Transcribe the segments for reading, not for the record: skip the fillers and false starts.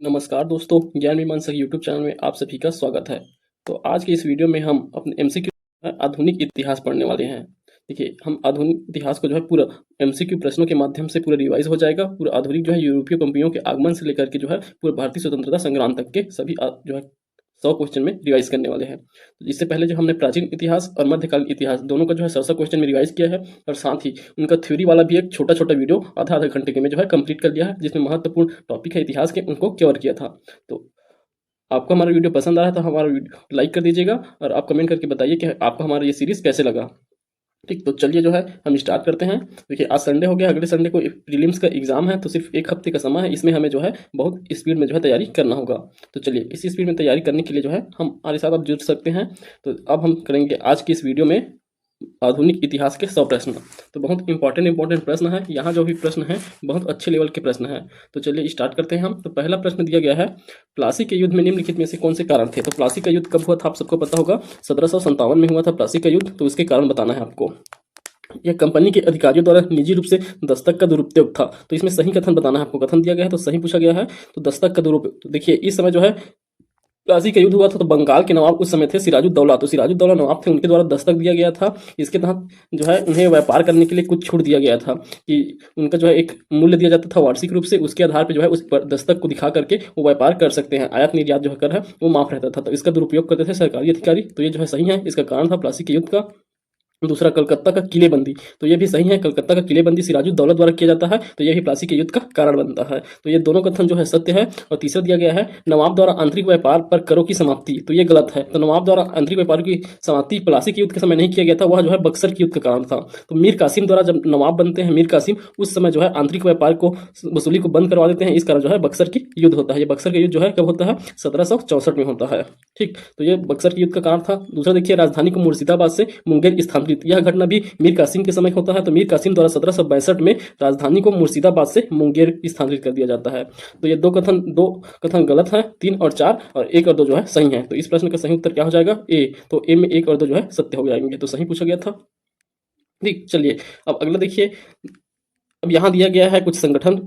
नमस्कार दोस्तों, ज्ञान मीमांसा यूट्यूब चैनल में आप सभी का स्वागत है। तो आज के इस वीडियो में हम अपने एमसीक्यू आधुनिक इतिहास पढ़ने वाले हैं। देखिए, हम आधुनिक इतिहास को जो है पूरा एमसीक्यू प्रश्नों के माध्यम से पूरा रिवाइज हो जाएगा। पूरा आधुनिक जो है यूरोपीय कंपनियों के आगमन से लेकर के जो है पूरे भारतीय स्वतंत्रता संग्राम तक के सभी जो है 100 क्वेश्चन में रिवाइज करने वाले हैं। तो इससे पहले जो हमने प्राचीन इतिहास और मध्यकालीन इतिहास दोनों का जो है 100 क्वेश्चन में रिवाइज किया है, और साथ ही उनका थ्योरी वाला भी एक छोटा छोटा वीडियो आधा आधा घंटे के में जो है कंप्लीट कर लिया है, जिसमें महत्वपूर्ण टॉपिक है इतिहास के उनको कवर किया था। तो आपको हमारा वीडियो पसंद आया तो हमारा वीडियो लाइक कर दीजिएगा, और आप कमेंट करके बताइए कि आपको हमारा ये सीरीज कैसे लगा। ठीक, तो चलिए जो है हम स्टार्ट करते हैं। देखिए, आज संडे हो गया, अगले संडे को प्रीलिम्स का एग्जाम है, तो सिर्फ एक हफ्ते का समय है। इसमें हमें जो है बहुत स्पीड में जो है तैयारी करना होगा। तो चलिए, इसी स्पीड में तैयारी करने के लिए जो है हमारे साथ आप जुड़ सकते हैं। तो अब हम करेंगे आज की इस वीडियो में आधुनिक इतिहास के 100 प्रश्न। तो बहुत इंपॉर्टेंट प्रश्न है। यहाँ जो भी प्रश्न है बहुत अच्छे लेवल के प्रश्न है। तो चलिए स्टार्ट करते हैं हम। तो पहला प्रश्न दिया गया है, प्लासी के युद्ध में निम्नलिखित में से कौन से कारण थे। तो प्लासी का युद्ध कब हुआ था, आप सबको पता होगा, 1757 में हुआ था प्लासी का युद्ध। तो उसके कारण बताना है आपको। यह कंपनी के अधिकारियों द्वारा निजी रूप से दस्तक का दुरुपयोग था। तो इसमें सही कथन बताना है आपको। कथन दिया गया है तो सही पूछा गया है। तो दस्तक का दुरुपयोग, तो देखिए इस समय जो है प्लासी का युद्ध हुआ था, तो बंगाल के नवाब उस समय थे सिराजुद्दौला। तो सिराजुद्दौला नवाब थे, उनके द्वारा दस्तक दिया गया था। इसके तहत जो है उन्हें व्यापार करने के लिए कुछ छूट दिया गया था, कि उनका जो है एक मूल्य दिया जाता था वार्षिक रूप से, उसके आधार पर जो है उस दस्तक को दिखा करके वो व्यापार कर सकते हैं। आयात निर्यात जो है कर है वो माफ रहता था। तो इसका दुरुपयोग करते थे सरकारी अधिकारी। तो ये जो है सही है, इसका कारण था प्लासी के युद्ध का। दूसरा, कलकत्ता का किलेबंदी, तो ये भी सही है। कलकत्ता का किलेबंदी सिराजुद्दौला द्वारा किया जाता है, तो ये भी प्लासी के युद्ध का कारण बनता है। तो ये दोनों कथन जो है सत्य है। और तीसरा दिया गया है, नवाब द्वारा आंतरिक व्यापार पर करों की समाप्ति, तो ये गलत है। तो नवाब द्वारा आंतरिक व्यापार की समाप्ति प्लासी के युद्ध के समय नहीं किया गया था, वह जो है बक्सर के युद्ध का कारण था। तो मीर कासिम द्वारा जब नवाब बनते हैं मीर कासिम, उस समय जो है आंतरिक व्यापार को वसूली को बंद करवा देते हैं। इस कारण जो है बक्सर की युद्ध होता है। ये बक्सर का युद्ध जो है कब होता है, 1764 में होता है। ठीक, तो ये बक्सर के युद्ध का कारण था। दूसरा देखिए, राजधानी को मुर्शिदाबाद से मुंगेर स्थानांतरित, यह घटना भी मीर कासिम के समय होता है। तो मीर कासिम द्वारा 1762 में राजधानी को मुर्शिदाबाद से मुंगेर स्थानांतरित कर दिया जाता है। तो ये दो कथन गलत है। 3 और 4 और 1 और 2 जो है सही है। तो इस प्रश्न का सही उत्तर क्या हो जाएगा, ए। तो ए में 1 और 2 जो है सत्य हो जाएंगे। तो सही पूछा गया था। ठीक, चलिए अब अगला देखिए। अब यहाँ दिया गया है कुछ संगठन,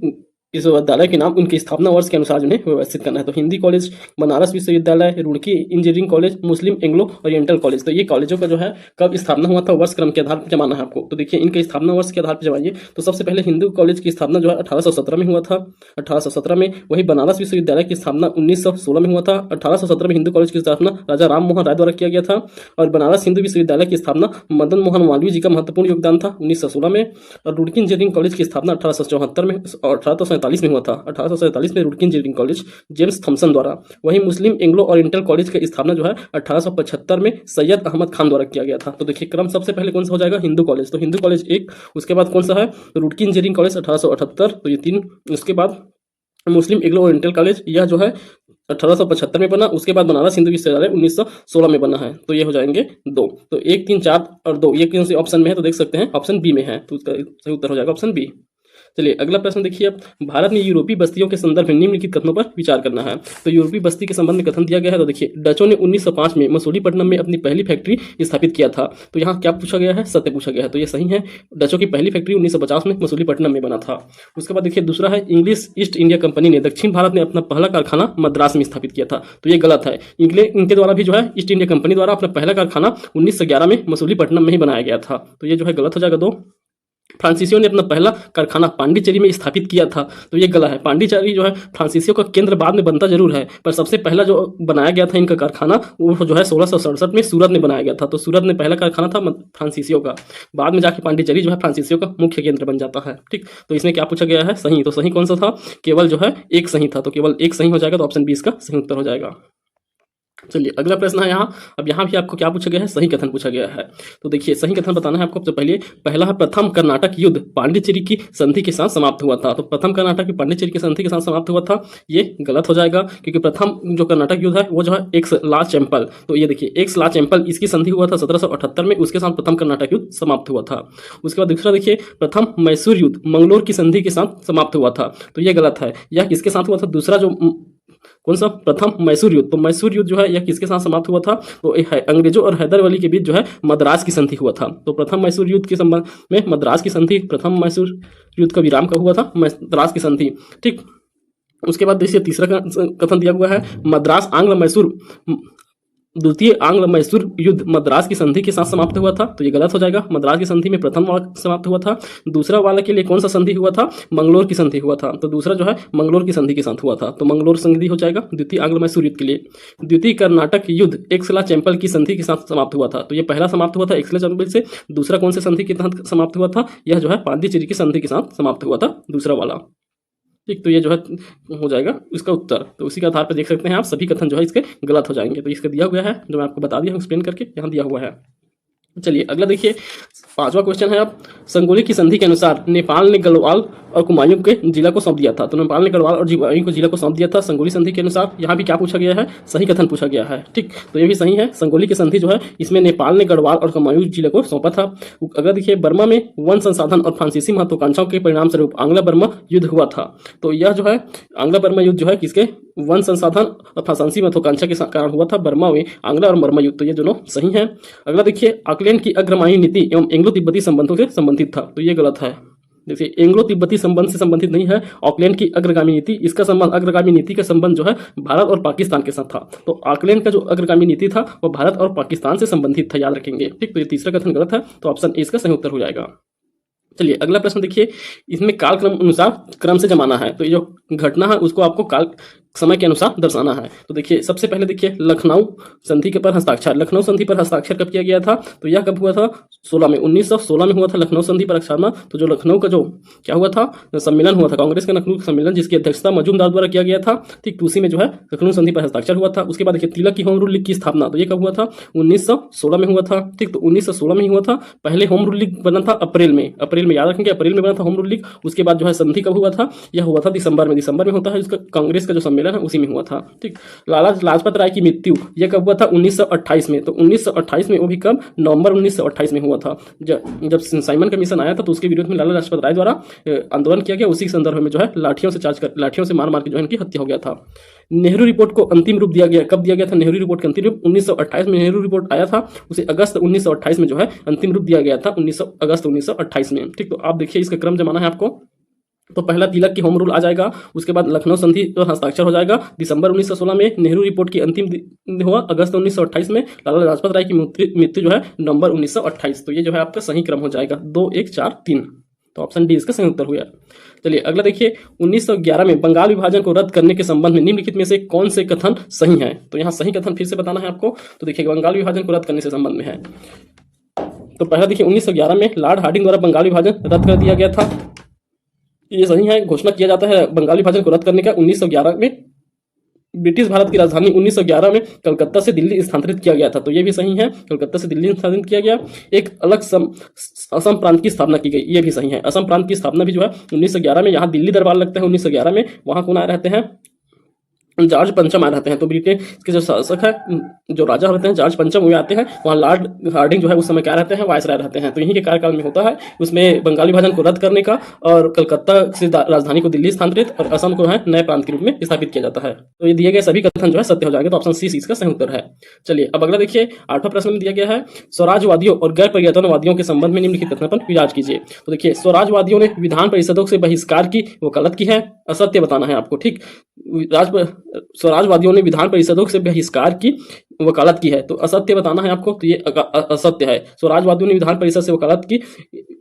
इस विश्वविद्यालय के नाम उनकी स्थापना वर्ष के अनुसार उन्हें व्यवस्थित करना है। तो हिंदी कॉलेज, बनारस विश्वविद्यालय, रुड़की इंजीनियरिंग कॉलेज, मुस्लिम एंग्लो ओरिएंटल कॉलेज। तो ये कॉलेजों का जो है कब स्थापना हुआ था, वर्ष क्रम के आधार पर जमाना है आपको। तो देखिए इनके स्थापना वर्ष के आधार पर जमाइए। तो सबसे पहले हिंदू कॉलेज की स्थापना जो है 1817 में हुआ था, 1817 में। वही बनारस विश्वविद्यालय की स्थापना 1916 में हुआ था। 1817 में हिंदू कॉलेज की स्थापना राजा राम मोहन राय द्वारा किया गया था। और बनारस हिंदू विश्वविद्यालय की स्थापना मदन मोहन मालवीय जी का महत्वपूर्ण योगदान था 1916 में। और रुड़की इंजीनियरिंग कॉलेज की स्थापना 1874 में और 1847 में हुआ था। 1847 में Roorkee engineering college James Thompson द्वारा। वहीं मुस्लिम एंग्लो ओरिएंटल कॉलेज की स्थापना जो है 1875 में सैयद अहमद खान द्वारा किया गया था। तो देखिए क्रम सबसे पहले कौन सा हो जाएगा, हिंदू कॉलेज। तो हिंदू कॉलेज 1, उसके बाद कौन सा है, रुड़की इंजीनियरिंग कॉलेज 1878, तो ये 3। उसके बाद मुस्लिम एंग्लो ओरिएंटल कॉलेज, यह जो है 1875 में बना। उसके बाद बनारस हिंदू विश्वविद्यालय 1916 में बना है। तो ये हो जाएंगे 2। तो 1, 3, 4 और 2 ये कौन से ऑप्शन में है, तो देख सकते हैं ऑप्शन बी में है। तो उसका सही उत्तर हो जाएगा ऑप्शन बी। चलिए अगला प्रश्न देखिए। अब भारत में यूरोपीय बस्तियों के संदर्भ में निम्नलिखित कथनों पर विचार करना है। तो यूरोपीय बस्ती के संबंध में कथन दिया गया है। तो देखिए, डचों ने 1905 में मसूलीपट्टनम में अपनी पहली फैक्ट्री स्थापित किया था। तो यहाँ क्या पूछा गया है, सत्य पूछा गया है। तो ये सही है। डचों की पहली फैक्ट्री 1950 में मसूलीपट्टनम में बना था। उसके बाद देखिए दूसरा है, इंग्लिश ईस्ट इंडिया कंपनी ने दक्षिण भारत में अपना पहला कारखाना मद्रास में स्थापित किया था। तो ये गलत है। इनके द्वारा भी जो है ईस्ट इंडिया कंपनी द्वारा अपना पहला कारखाना 1911 में मसूलीपट्टनम में ही बनाया गया था। तो ये जो है गलत हो जाएगा 2। फ्रांसीसियों ने अपना पहला कारखाना पांडिचेरी में स्थापित किया था। तो ये गलत है। पांडिचेरी जो है फ्रांसीसियों का केंद्र बाद में बनता जरूर है, पर सबसे पहला जो बनाया गया था इनका कारखाना वो जो है 1667 में सूरत में बनाया गया था। तो सूरत में पहला कारखाना था फ्रांसीसियों का। बाद में जाके पांडिचेरी जो है फ्रांसीसियों का मुख्य केंद्र बन जाता है। ठीक, तो इसमें क्या पूछा गया है, सही। तो सही कौन सा था, केवल जो है 1 सही था। तो केवल 1 सही हो जाएगा। तो ऑप्शन बी इसका सही उत्तर हो जाएगा। चलिए अगला प्रश्न है यहाँ। अब यहाँ भी आपको क्या पूछा गया है, सही कथन पूछा गया है। तो देखिए सही कथन बताना है आपको। तो पहला है, प्रथम कर्नाटक युद्ध पांडिचेरी की संधि के साथ समाप्त हुआ था। तो प्रथम कर्नाटक पांडिचेरी की संधि के साथ समाप्त हुआ था, ये गलत हो जाएगा। क्योंकि प्रथम जो कर्नाटक युद्ध है वो जो है एक्स ला चैंपल, तो ये देखिए एक्स ला चैंपल इसकी संधि हुआ था 1778 में, उसके साथ प्रथम कर्नाटक युद्ध समाप्त हुआ था। उसके बाद दूसरा देखिए, प्रथम मैसूर युद्ध मंगलोर की संधि के साथ समाप्त हुआ था। तो ये गलत है। यह किसके साथ हुआ था, दूसरा जो कौन सा, प्रथम मैसूर युद्ध। तो मैसूर युद्ध जो है यह किसके साथ समाप्त हुआ था, तो अंग्रेजों और हैदर अली के बीच जो है मद्रास की संधि हुआ था। तो प्रथम मैसूर युद्ध के संबंध में मद्रास की संधि, प्रथम मैसूर युद्ध का विराम कब हुआ था, मद्रास की संधि। ठीक, उसके बाद देखिए तीसरा कथन दिया हुआ है, मद्रास आंग्ल मैसूर द्वितीय आंग्ल मैसूर युद्ध मद्रास की संधि के साथ समाप्त हुआ था। तो ये गलत हो जाएगा, मद्रास की संधि में प्रथम वाला समाप्त हुआ था। दूसरा वाला के लिए कौन सा संधि हुआ था? मंगलोर की संधि हुआ था। तो दूसरा जो है मंगलोर की संधि के साथ हुआ था, तो मंगलोर संधि हो जाएगा द्वितीय आंग्ल मैसूर युद्ध के लिए। द्वितीय कर्नाटक युद्ध एक्सला चैंपल की संधि के साथ समाप्त हुआ था। तो ये पहला समाप्त हुआ था एक्सला चैंपल से। दूसरा कौन से संधि के तहत समाप्त हुआ था? यह जो है पांडिचेरी की संधि के साथ समाप्त हुआ था, दूसरा वाला। ठीक, तो ये जो है हो जाएगा इसका उत्तर। तो उसी के आधार पर देख सकते हैं आप सभी कथन जो है इसके गलत हो जाएंगे। तो इसका दिया हुआ है, जो मैं आपको बता दिया हूँ एक्सप्लेन करके, यहाँ दिया हुआ है। चलिए अगला देखिए, पांचवा क्वेश्चन है। आप संगोली की संधि के अनुसार नेपाल ने गढ़वाल और कुमायूं के जिला को सौंप दिया था। तो नेपाल ने गढ़वाल और कुमायूं को जिला को सौंप दिया था संगोली संधि के अनुसार। यहाँ भी क्या पूछा गया है? सही कथन पूछा गया है। ठीक, तो ये भी सही है। संगोली की संधि जो है इसमें नेपाल ने गढ़वाल और कुमायूं जिले को सौंपा था। अगर देखिए, बर्मा में वन संसाधन और फ्रांसीसी महत्वाकांक्षाओं के परिणाम स्वरूप आंग्ला बर्मा युद्ध हुआ था। तो यह जो है आंग्ला बर्मा युद्ध जो है किसके? वन संसाधन और फ्रांसीसी महत्वाकांक्षा के कारण हुआ था, बर्मा में आंग्ला और बर्मा युद्ध। तो ये दोनों सही है। अगला देखिए, ऑकलैंड की अग्रगामी नीति एवं एंग्लो तिब्बती संबंधों से संबंधित था। तो ये गलत है। देखिए, एंग्लो तिब्बती संबंध से संबंधित नहीं है ऑकलैंड की अग्रगामी नीति। इसका संबंध, अग्रगामी नीति का संबंध जो है भारत और पाकिस्तान के साथ था। तो ऑकलैंड का जो अग्रगामी नीति था वो भारत और पाकिस्तान से संबंधित था, याद रखेंगे। ठीक, तो ये तीसरा कथन गलत है, तो ऑप्शन ए इसका सही उत्तर हो जाएगा। चलिए अगला प्रश्न देखिए, इसमें कालक्रम अनुसार क्रम से जमाना है। तो ये जो घटना है उसको आपको काल समय के अनुसार दर्शाना है। तो देखिए, सबसे पहले देखिए लखनऊ संधि के पर हस्ताक्षर। लखनऊ संधि पर हस्ताक्षर कब किया गया था? तो यह कब हुआ था? 16 में, 1916 में हुआ था लखनऊ संधि पर हस्ताक्षर। तो जो लखनऊ का जो क्या हुआ था, सम्मेलन हुआ था, कांग्रेस का लखनऊ सम्मेलन, जिसकी अध्यक्षता मजूमदार द्वारा किया गया था। ठीक, तो उसी में जो है लखनऊ संधि पर हस्ताक्षर हुआ था। उसके बाद देखिए तिलक की होम रूल लीग की स्थापना, तो ये कब हुआ था? 1916 में हुआ था। ठीक, तो 1916 में ही हुआ था। पहले होम रूल लीग बना था अप्रैल में, याद रखेंगे, अप्रैल में बना था होम रूल लीग। उसके बाद जो है संधि कब हुआ था? यह हुआ था दिसंबर में होता है इसका कांग्रेस का जो सम्मेलन है उसी में हुआ था। ठीक, लाला लाजपत राय की मृत्यु यह कब हुआ था? 1928 में। तो 1928 में, वो भी कब? नवंबर 1928 में हुआ था। जब साइमन कमीशन आया था तो उसके विरोध में लाला लाजपत राय द्वारा आंदोलन किया गया। उसी संदर्भ में जो है लाठियों से मार के जो है इनकी हत्या हो गया था। नेहरू रिपोर्ट को अंतिम रूप दिया गया, कब दिया गया था नेहरू रिपोर्ट का अंतिम रूप? 1928 में नेहरू रिपोर्ट आया था, उसे अगस्त 1928 में जो है अंतिम रूप दिया गया था, अगस्त 1928 में। ठीक, तो आप देखिए इसका क्रम जमाना है आपको। तो पहला तिलक की होम रूल आ जाएगा, उसके बाद लखनऊ संधि पर हस्ताक्षर हो जाएगा दिसंबर 1916 में, नेहरू रिपोर्ट की अंतिम हुआ अगस्त 1928 में, लाला लाजपत राय की मृत्यु जो है नवंबर 1928। तो ये जो है आपका सही क्रम हो जाएगा 2 1 4 3। तो ऑप्शन डी इसका सही उत्तर हुआ। चलिए अगला देखिए, 1911 में बंगाल विभाजन को रद्द करने के संबंध में निम्नलिखित में से कौन से कथन सही हैं? तो यहाँ सही कथन फिर से बताना है आपको। तो देखिए, बंगाल विभाजन को रद्द करने से संबंध में है। तो पहला देखिए, 1911 में लॉर्ड हार्डिंग द्वारा बंगाल विभाजन रद्द कर दिया गया था, ये सही है। घोषणा किया जाता है बंगाल विभाजन को रद्द करने का 1911 में। ब्रिटिश भारत की राजधानी 1911 में कलकत्ता से दिल्ली स्थानांतरित किया गया था, तो ये भी सही है, कलकत्ता से दिल्ली स्थानांतरित किया गया। एक अलग असम प्रांत की स्थापना की गई, ये भी सही है। असम प्रांत की स्थापना भी जो है 1911 में, यहाँ दिल्ली दरबार लगता है 1911 में, वहाँ कौन आए रहते हैं? जॉर्ज पंचम आए रहते हैं। तो ब्रिटेन के जो शासक है, जो राजा रहते हैं जॉर्ज पंचम, वो आते हैं। वहाँ लॉर्ड हार्डिंग जो है उस समय क्या रहते हैं? वायसराय रहते हैं। तो यहीं के कार्यकाल में होता है उसमें बंगाली विभाजन को रद्द करने का और कलकत्ता से राजधानी को दिल्ली स्थानांतरित और असम को है नए प्रांत के रूप में स्थापित किया जाता है। तो ये दिए गए सभी कथन जो है सत्य हो जाएंगे। तो ऑप्शन सी इसका सही उत्तर है। चलिए अब अगला देखिए, 8वां प्रश्न में दिया गया है, स्वराजवादियों और गैर परिवर्तनवादियों के संबंध में निम्नलिखित कथन पर विचार कीजिए। तो देखिए, स्वराजवादियों ने विधान परिषदों से बहिष्कार की वकालत की है, असत्य बताना है आपको। ठीक, स्वराजवादियों ने विधान परिषदों से बहिष्कार की वकालत की है, तो असत्य बताना है आपको। तो ये असत्य है, स्वराजवादियों ने विधान परिषद से वकालत की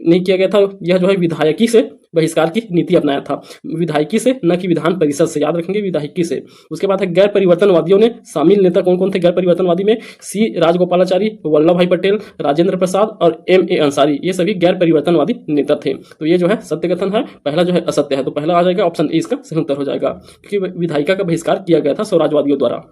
नहीं किया गया था। यह जो है विधायकी से बहिष्कार की नीति अपनाया था, विधायकी से, न कि विधान परिषद से, याद रखेंगे, विधायकी से। उसके बाद है गैर परिवर्तनवादियों ने शामिल नेता कौन कौन थे? गैर परिवर्तनवादी में सी राजगोपालाचारी, वल्लभ भाई पटेल, राजेंद्र प्रसाद और M.A. अंसारी, ये सभी गैर परिवर्तनवादी नेता थे। तो ये जो है सत्य कथन है, पहला जो है असत्य है। तो पहला आ जाएगा ऑप्शन ए इसका सही उत्तर हो जाएगा, क्योंकि विधायिका का बहिष्कार किया गया था स्वराजवादियों द्वारा।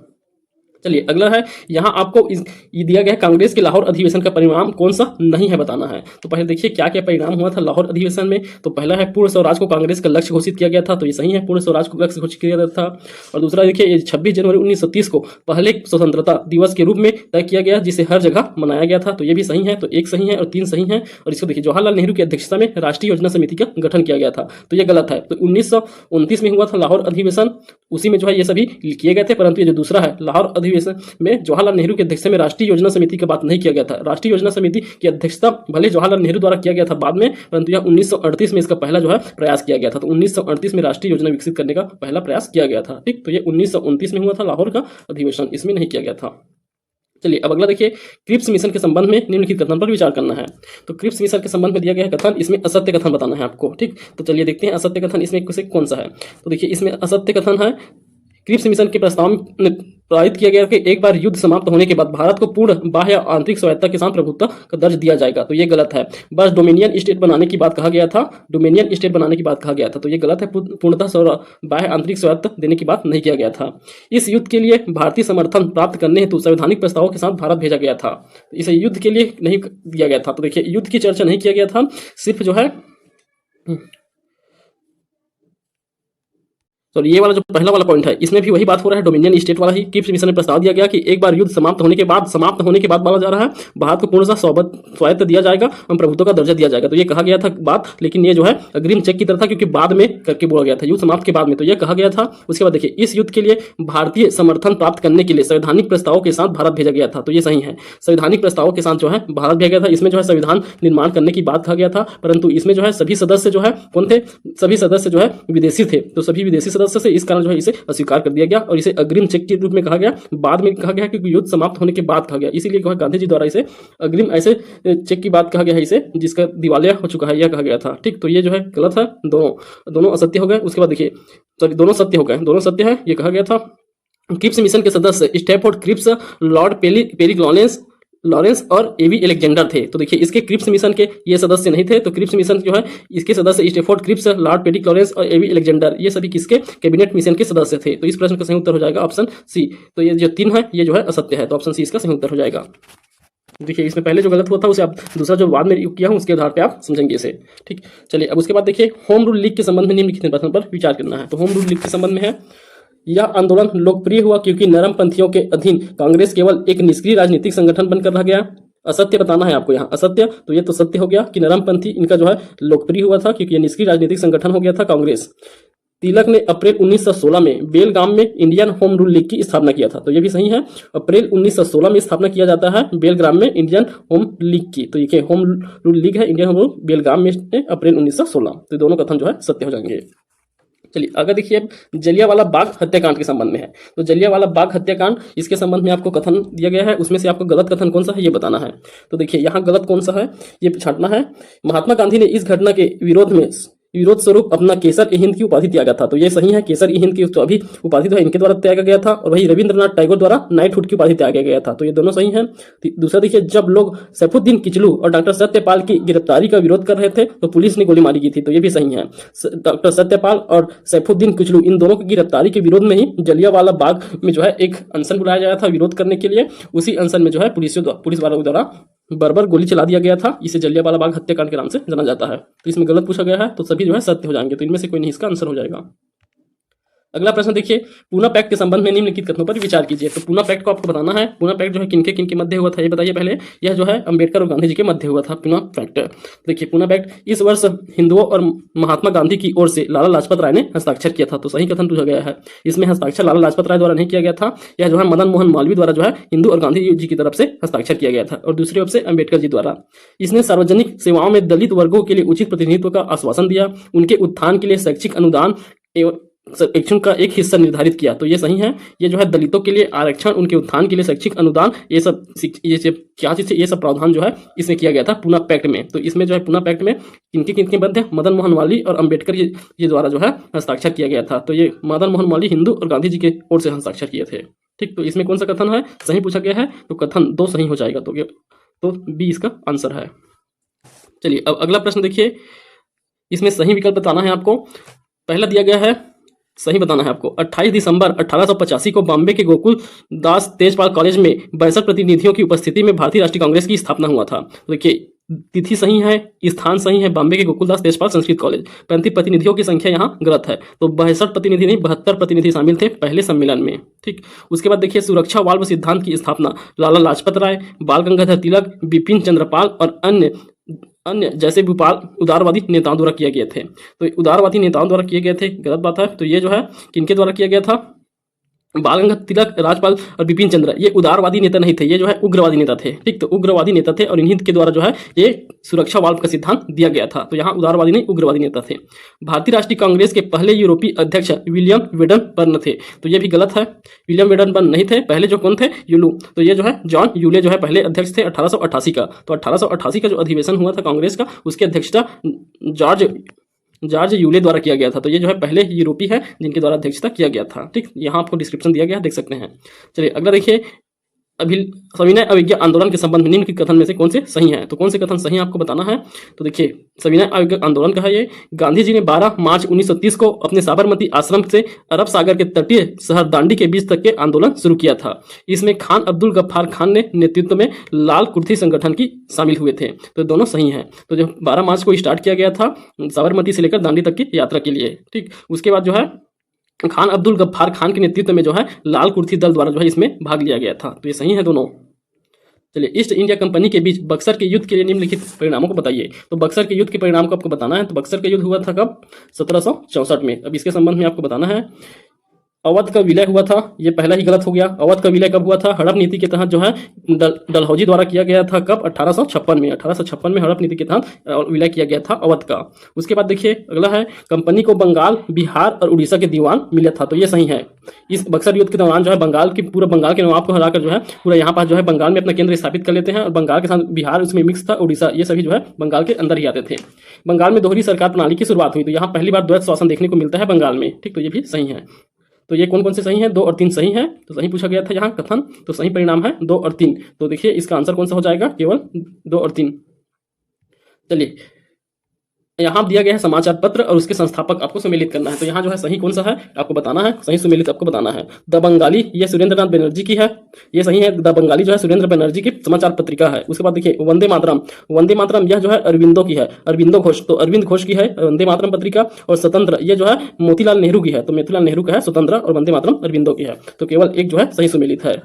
चलिए अगला है, यहाँ आपको ये दिया गया है कांग्रेस के लाहौर अधिवेशन का परिणाम कौन सा नहीं है बताना है। तो पहले देखिए क्या क्या परिणाम हुआ था लाहौर अधिवेशन में। तो पहला है पूर्ण स्वराज को कांग्रेस का लक्ष्य घोषित किया गया था, तो ये सही है, पूर्ण स्वराज को लक्ष्य घोषित किया गया था। और दूसरा देखिए 26 जनवरी 1930 को पहले स्वतंत्रता दिवस के रूप में तय किया गया, जिसे हर जगह मनाया गया था, तो ये भी सही है। तो एक सही है और 3 सही है। और इसको देखिए, जवाहरलाल नेहरू की अध्यक्षता में राष्ट्रीय योजना समिति का गठन किया गया था, तो ये गलत है। तो 1929 में हुआ था लाहौर अधिवेशन, उसी में जो है ये सभी किए गए थे, परंतु ये जो दूसरा है लाहौर अधिवेशन में जवाहरलाल नेहरू की अध्यक्षता में राष्ट्रीय योजना समिति की बात नहीं किया गया था। राष्ट्रीय योजना समिति की अध्यक्षता भले जवाहरलाल नेहरू द्वारा किया गया था बाद में, परंतु यह 1938 में इसका पहला जो है प्रयास किया गया था। तो 1938 में राष्ट्रीय योजना विकसित करने का पहला प्रयास किया गया था। ठीक, तो ये 1929 में हुआ था लाहौर का अधिवेशन, इसमें नहीं किया गया था। चलिए अब अगला देखिए, क्रिप्स मिशन के संबंध में निम्नलिखित कथन पर विचार करना है। तो क्रिप्स मिशन के संबंध में दिया गया है कथन, इसमें असत्य कथन बताना है आपको। ठीक, तो चलिए देखते हैं असत्य कथन इसमें कौन सा है। तो देखिए इसमें असत्य कथन है, क्रिप्स मिशन के प्रस्ताव में पारित किया गया कि एक बार युद्ध समाप्त होने के बाद भारत को पूर्ण बाह्य आंतरिक स्वायत्तता के साथ प्रभुत्व का दर्ज दिया जाएगा। तो ये गलत है। बस डोमिनियन स्टेट बनाने की बात कहा गया था, डोमिनियन स्टेट बनाने की बात कहा गया था, तो ये गलत है। पूर्णतः बाह्य आंतरिक स्वायत्त देने की बात नहीं किया गया था। इस युद्ध के लिए भारतीय समर्थन प्राप्त करने हेतु संवैधानिक प्रस्तावों के साथ भारत भेजा गया था। इसे युद्ध के लिए नहीं दिया गया था। तो देखिए युद्ध की चर्चा नहीं किया गया था, सिर्फ जो है तो ये वाला जो पहला वाला पॉइंट है इसमें भी वही बात हो रहा है, डोमिनियन स्टेट वाला ही। क्रिप्स मिशन में प्रस्ताव दिया गया कि एक बार युद्ध समाप्त होने के बाद बोला जा रहा है भारत को पूर्णतः स्वायत्त दिया जाएगा और प्रभुत्व का दर्जा दिया जाएगा। तो ये कहा गया था बात, लेकिन ये जो है अग्रिम चेक की तरह था, क्योंकि बाद में करके बोला गया था, युद्ध समाप्त के बाद में। तो ये कहा गया था। उसके बाद देखिए, इस युद्ध के लिए भारतीय समर्थन प्राप्त करने के लिए संवैधानिक प्रस्तावों के साथ भारत भेजा गया था। तो ये सही है, संवैधानिक प्रस्तावों के साथ जो है भारत भेजा गया था। इसमें जो है संविधान निर्माण करने की बात कहा गया था, परंतु इसमें जो है सभी सदस्य जो है कौन थे, सभी सदस्य जो है विदेशी थे। तो सभी विदेशी सदस्य से इस कारण जो है इसे अस्वीकार कर दिया गया और इसे अग्रिम चेक के रूप में कहा गया। बाद में कहा गया कि युद्ध समाप्त होने के बाद कहा गया, इसीलिए गांधी जी द्वारा इसे अग्रिम ऐसे चेक की बात कहा गया है, इसे जिसका दिवालिया हो चुका है यह कहा गया था। ठीक, तो ये जो है गलत है, दोनों असत्य हो गए। उसके बाद देखिए, सॉरी दोनों सत्य हो गए, दोनों सत्य है। ये कहा गया था क्रिप्स मिशन के सदस्य स्टैफोर्ड क्रिप्स, लॉर्ड पेरिक लॉरेंस और एवी एलेक्जेंडर थे। तो देखिए इसके क्रिप्स मिशन के ये सदस्य नहीं थे। तो क्रिप्स मिशन जो है इसके सदस्य स्टैफोर्ड क्रिप्स, लॉर्ड पेरिक लॉरेंस और एवी एलेक्जेंडर, ये सभी किसके कैबिनेट मिशन के सदस्य थे। तो इस प्रश्न का सही उत्तर हो जाएगा ऑप्शन सी। तो ये जो 3 है ये जो है असत्य है, तो ऑप्शन सी इसका सही उत्तर हो जाएगा। देखिए इसमें पहले जो गलत हुआ था उसे आप दूसरा जो बाद में किया हूं उसके आधार पे आप समझेंगे इसे। ठीक, चलिए अब उसके बाद देखिए, होम रूल लीग के संबंध में निम्नलिखित प्रश्न पर विचार करना है। तो होम रूल लीग के संबंध में है, यह आंदोलन लोकप्रिय हुआ क्योंकि नरमपंथियों के अधीन कांग्रेस केवल एक निष्क्रिय राजनीतिक संगठन बनकर रह गया। असत्य बताना है आपको यहाँ, असत्य। तो ये तो सत्य हो गया कि नरमपंथी इनका जो है लोकप्रिय हुआ था क्योंकि ये निष्क्रिय राजनीतिक संगठन हो गया था कांग्रेस। तिलक ने अप्रैल 1916 में बेलगाम में इंडियन होम रूल लीग की स्थापना किया था। तो ये भी सही है, अप्रैल 1916 में स्थापना किया जाता है बेलगाम में इंडियन होम लीग की। तो ये होम रूल लीग है इंडियन होम रूल, बेलगाम में अप्रैल 1916। तो दोनों कथन जो है सत्य हो जाएंगे। चलिए अगर देखिए जलियांवाला बाग हत्याकांड के संबंध में है। तो जलियांवाला बाग हत्याकांड, इसके संबंध में आपको कथन दिया गया है, उसमें से आपको गलत कथन कौन सा है ये बताना है। तो देखिए यहाँ गलत कौन सा है ये छांटना है। महात्मा गांधी ने इस घटना के विरोध स्वरूप अपना केसर-ए-हिंद की उपाधि त्यागा था। तो ये सही है, केसर-ए-हिंद की तो अभी उपाधि तो इनके द्वारा त्यागा गया था और वही रविंद्रनाथ टैगोर द्वारा नाइटहुड की उपाधि त्यागा गया था। तो ये दोनों सही हैं। दूसरा देखिए, जब लोग सैफुद्दीन किचलू और डॉक्टर सत्यपाल की गिरफ्तारी का विरोध कर रहे थे तो पुलिस ने गोलीमारी की थी। तो ये भी सही है। डॉक्टर सत्यपाल और सैफुद्दीन किचलू इन दोनों की गिरफ्तारी के विरोध में ही जलियांवाला बाग में जो है एक अनशन बुलाया गया था विरोध करने के लिए। उसी अनशन में जो है पुलिस वालों द्वारा बर्बर गोली चला दिया गया था। इसे जलियांवाला बाग हत्याकांड के नाम से जाना जाता है। तो इसमें गलत पूछा गया है तो सभी जो है सत्य हो जाएंगे। तो इनमें से कोई नहीं इसका आंसर हो जाएगा। अगला प्रश्न देखिए, पूना पैक्ट के संबंध में निम्नलिखित कथनों पर विचार कीजिए। तो पूना पैक्ट को आपको बताना है। पूना पैक्ट जो है किनके किनके मध्य हुआ था ये बताइए पहले। यह जो है अंबेडकर और गांधी जी के मध्य हुआ था पूना पैक्ट। देखिए पूना पैक्ट इस वर्ष हिंदुओं और महात्मा गांधी की ओर से लाला लाजपत राय ने हस्ताक्षर किया था। तो सही कथन पूछा गया है। इसमें हस्ताक्षर लाला लाजपत राय द्वारा नहीं किया गया था, यह जो है मदन मोहन मालवीय द्वारा जो है हिंदू और गांधी जी की तरफ से हस्ताक्षर किया गया था और दूसरी ओर से अंबेडकर जी द्वारा। इसने सार्वजनिक सेवाओं में दलित वर्गों के लिए उचित प्रतिनिधित्व का आश्वासन दिया, उनके उत्थान के लिए शैक्षिक अनुदान एवं आरक्षण का एक हिस्सा निर्धारित किया। तो ये सही है। ये जो है दलितों के लिए आरक्षण, उनके उत्थान के लिए शैक्षिक अनुदान, ये सब क्या चीज, ये सब प्रावधान जो है इसमें किया गया था पूना पैक्ट में। तो इसमें जो है पूना पैक्ट में किनके मध्य मदन मोहन मालवीय और अंबेडकर ये द्वारा जो है हस्ताक्षर किया गया था। तो ये मदन मोहन मालवीय हिंदू और गांधी जी के ओर से हस्ताक्षर किए थे। ठीक, तो इसमें कौन सा कथन है सही पूछा गया है। तो कथन 2 सही हो जाएगा। तो बी इसका आंसर है। चलिए अब अगला प्रश्न देखिए, इसमें सही विकल्प बताना है आपको। पहला दिया गया है, सही बताना है आपको। 28 दिसंबर 1885 को बॉम्बे के गोकुल दास तेजपाल कॉलेज में 62 प्रतिनिधियों की उपस्थिति में भारतीय राष्ट्रीय कांग्रेस की स्थापना हुआ था। तो देखिए तिथि सही है, स्थान सही है, बॉम्बे के गोकुलदास तेजपाल संस्कृत कॉलेज। परंतु प्रतिनिधियों की संख्या यहाँ गलत है। तो 62 प्रतिनिधि नहीं 72 प्रतिनिधि शामिल थे पहले सम्मेलन में। ठीक, उसके बाद देखिए सुरक्षा वाल्व सिद्धांत की स्थापना लाला लाजपत राय, बाल गंगाधर तिलक, बिपिन चंद्रपाल और अन्य जैसे उदारवादी नेताओं द्वारा किए गए थे। तो उदारवादी नेताओं द्वारा किए गए थे, गलत बात है। तो ये जो है किनके द्वारा किया गया था, बाल गंगाधर तिलक, राजपाल और बिपिन चंद्र ये उदारवादी नेता नहीं थे, ये जो है उग्रवादी नेता थे। ठीक, तो उग्रवादी नेता थे और इन्हीं के द्वारा जो है ये सुरक्षा वाल्व का सिद्धांत दिया गया था। तो यहाँ उदारवादी नहीं उग्रवादी नेता थे। भारतीय राष्ट्रीय कांग्रेस के पहले यूरोपीय अध्यक्ष विलियम वेडनबर्न थे, तो ये भी गलत है। विलियम वेडनबर्न नहीं थे। पहले जो कौन थे? यूलू। तो ये जो है जॉन यूले जो है पहले अध्यक्ष थे 1888 का। तो 1888 का जो अधिवेशन हुआ था कांग्रेस का, उसकी अध्यक्षता जॉर्ज यूले द्वारा किया गया था। तो ये जो है पहले यूरोपीय है जिनके द्वारा अध्यक्षता किया गया था। ठीक, यहाँ आपको डिस्क्रिप्शन दिया गया है, देख सकते हैं। चलिए अगला देखिए, अभी सविनय अवज्ञा आंदोलन के संबंध में निम्नलिखित कथन में से कौन से सही हैं? तो कौन से कथन सही आपको बताना है। तो देखिए, सविनय अवज्ञा आंदोलन का है ये। गांधी जी ने 12 मार्च 1930 को अपने साबरमती आश्रम से अरब सागर के तटीय शहर दांडी के बीच तक के आंदोलन शुरू किया था। इसमें खान अब्दुल गफ्फार खान ने नेतृत्व में लाल कुर्थी संगठन की शामिल हुए थे। तो दोनों सही हैं। तो जो 12 मार्च को स्टार्ट किया गया था साबरमती से लेकर दांडी तक की यात्रा के लिए। ठीक, उसके बाद जो है खान अब्दुल गफ्फार खान के नेतृत्व में जो है लाल कुर्थी दल द्वारा जो है इसमें भाग लिया गया था। तो ये सही है दोनों। चलिए, ईस्ट इंडिया कंपनी के बीच बक्सर के युद्ध के लिए निम्नलिखित परिणामों को बताइए। तो बक्सर के युद्ध के परिणाम को आपको बताना है। तो बक्सर का युद्ध हुआ था कब? 1764 में। अब इसके संबंध में आपको बताना है। अवध का विलय हुआ था, ये पहला ही गलत हो गया। अवध का विलय कब हुआ था? हड़प नीति के तहत जो है डलहौजी द्वारा किया गया था। कब? 1856 में। 1856 में हड़प नीति के तहत विलय किया गया था अवध का। उसके बाद देखिए अगला है, कंपनी को बंगाल, बिहार और उड़ीसा के दीवान मिला था। तो ये सही है। इस बक्सर युद्ध के दौरान जो है पूरा बंगाल के नवाब को हराकर जो है पूरा यहाँ पर जो है बंगाल में अपना केंद्र स्थापित कर लेते हैं। और बंगाल के साथ बिहार उसमें मिक्स था, उड़ीसा, ये सभी जो है बंगाल के अंदर ही आते थे। बंगाल में दोहरी सरकार प्रणाली की शुरुआत हुई। तो यहाँ पहली बार द्वैत शासन देखने को मिलता है बंगाल में। ठीक, तो ये भी सही है। तो ये कौन कौन से सही हैं? 2 और 3 सही है। तो सही पूछा गया था यहाँ कथन, तो सही परिणाम है 2 और 3। तो देखिए इसका आंसर कौन सा हो जाएगा? केवल 2 और 3। चलिए, यहाँ दिया गया है समाचार पत्र और उसके संस्थापक आपको सुमेलित करना है। तो यहाँ जो है सही कौन सा है आपको बताना है, सही सुमेलित आपको बताना है। द बंगाली, ये सुरेंद्रनाथ बनर्जी की है, ये सही है। द बंगाली जो है सुरेंद्र बनर्जी की समाचार पत्रिका है। उसके बाद देखिए वंदे मातरम, वंदे मातरम यह जो है अरविंदो की है, अरविंदो घोष। तो अरविंद घोष की है वंदे मातरम पत्रिका। और स्वतंत्र, ये जो है मोतीलाल नेहरू की है। तो मोतीलाल नेहरू का है स्वतंत्र, और वंदे मातरम अरविंदो की है। तो केवल एक जो है सही सुमेलित है।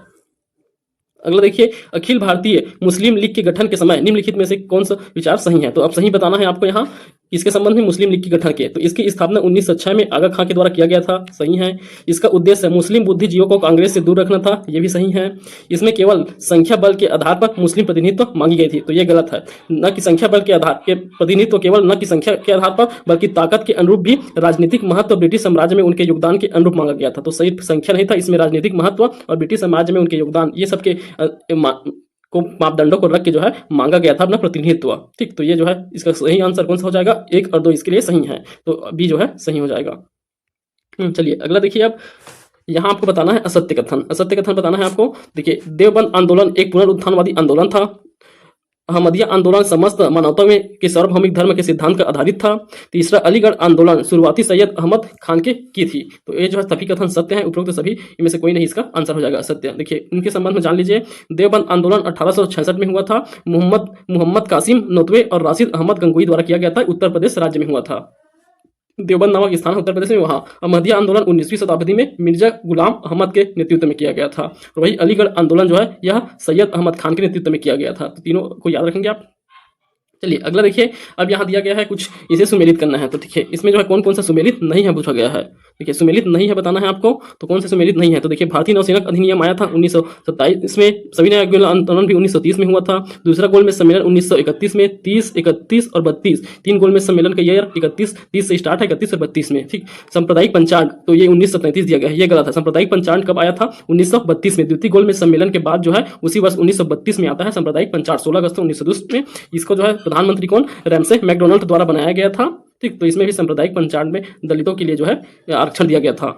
अगला देखिए, अखिल भारतीय मुस्लिम लीग के गठन के समय निम्नलिखित में से कौन सा विचार सही है? तो अब सही बताना है आपको यहाँ इसके संबंध में मुस्लिम लीग के गठन के। तो इसकी स्थापना 1906 में आगा खां के द्वारा किया गया था। सही है। इसका उद्देश्य मुस्लिम बुद्धिजीवियों को कांग्रेस से दूर रखना था। ये भी सही है। इसमें केवल संख्या बल के आधार पर मुस्लिम प्रतिनिधित्व मांगी गई थी। तो ये गलत है। न कि संख्या बल के आधार के प्रतिनिधित्व केवल न कि संख्या के आधार पर बल्कि ताकत के अनुरूप भी राजनीतिक महत्व ब्रिटिश साम्राज्य में उनके योगदान के अनुरूप मांगा गया था। तो सही संख्या नहीं था, इसमें राजनीतिक महत्व और ब्रिटिश साम्राज्य में उनके योगदान, ये सबके को मापदंडों को रख के जो है मांगा गया था अपना प्रतिनिधित्व। ठीक, तो ये जो है इसका सही आंसर कौन सा हो जाएगा? 1 और 2 इसके लिए सही है। तो बी जो है सही हो जाएगा। चलिए अगला देखिए, अब यहाँ आपको बताना है असत्य कथन। असत्य कथन बताना है आपको। देखिए, देवबंद आंदोलन एक पुनरुत्थानवादी आंदोलन था। अहमदिया आंदोलन समस्त मानवता में के सार्वभौमिक धर्म के सिद्धांत का आधारित था। तीसरा, अलीगढ़ आंदोलन शुरुआती सैयद अहमद खान के की थी। तो ये जो है सभी कथन सत्य हैं, उपरोक्त सभी इनमें से कोई नहीं इसका आंसर हो जाएगा सत्य। देखिए इनके संबंध में जान लीजिए। देवबंद आंदोलन 1866 में हुआ था। मोहम्मद कासिम नोतवे और राशिद अहमद गंगोई द्वारा किया गया था। उत्तर प्रदेश राज्य में हुआ था। देवबंद नामक स्थान उत्तर प्रदेश में। वहाँ अहमदिया आंदोलन 19वीं शताब्दी में मिर्जा गुलाम अहमद के नेतृत्व में किया गया था। और वही अलीगढ़ आंदोलन जो है यह सैयद अहमद खान के नेतृत्व में किया गया था। तो तीनों को याद रखेंगे आप। चलिए अगला देखिए, अब यहाँ दिया गया है कुछ, इसे सुमेलित करना है। तो देखिए इसमें जो है कौन कौन सा सुमेलित नहीं है पूछा गया है। देखिए सुमेलित नहीं है बताना है आपको, तो कौन सा सुमेलित नहीं है। तो देखिए भारतीय नौसेना अधिनियम आया था 1927 में। सविनय अवज्ञा आंदोलन भी 1930 में हुआ था। दूसरा गोलमेज सम्मेलन 1931 में। 30, 31 और 32 तीन गोलमेज सम्मेलन का ईयर 30 से स्टार्ट है, 31 और 32 में। ठीक, सांप्रदायिक पंचांग तो ये 1933 दिया गया है, ये गलत है। सांप्रदायिक पंचांग कब आया था? 1932 में। द्वितीय गोलमेज सम्मेलन के बाद जो है उसी वर्ष 1932 में आता है सांप्रदायिक पंचांग, 16 अगस्त 1902 में। इसको जो है प्रधानमंत्री कौन? रैमसे मैकडोनाल्ड द्वारा बनाया गया था। ठीक, तो इसमें भी सांप्रदायिक पंचांग में दलितों के लिए जो है आरक्षण दिया गया था।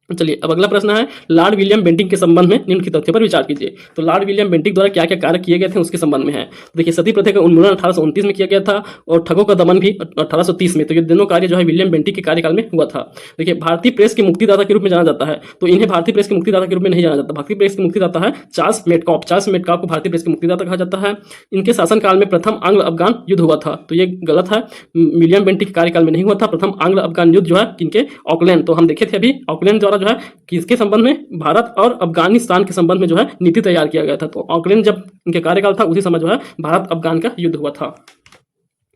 चलिए अब अगला प्रश्न है, लॉर्ड विलियम बेंटिंक के संबंध में निम्नलिखित तथ्यों पर विचार कीजिए। तो लॉर्ड विलियम बेंटिक द्वारा क्या क्या कार्य किए गए थे उसके संबंध में है। तो देखिए सती प्रथा का उन्मूलन 1829 में किया गया था और ठगों का दमन भी 1830 में। तो ये दोनों कार्य जो है विलियम बेंटिक के कार्यकाल में हुआ था। देखिए भारतीय प्रेस के मुक्तिदाता के रूप में जाना जाता है, तो इन्हें भारतीय प्रेस के मुक्तिदाता के रूप में नहीं जाना जाता। भारतीय प्रेस के मुक्तिदाता है चार्ल्स मेडकॉफ। चार्ल्स मेडकॉफ को भारतीय प्रेस के मुक्तिदाता कहा जाता है। इनके शासनकाल में प्रथम आंग्ल अफगान युद्ध हुआ था, तो ये गलत है। विलियम बेंटिक के कार्यकाल में नहीं हुआ था। प्रथम आंग्ल अफगान युद्ध जो है किनके? ऑकलैंड। तो हम देखे थे अभी, ऑकलैंड द्वारा जो है किसके संबंध में? भारत और अफगानिस्तान के संबंध में जो है नीति तैयार किया गया था। तो ऑकलैंड जब इनके कार्यकाल था उसी समय जो है भारत अफगान का युद्ध हुआ था।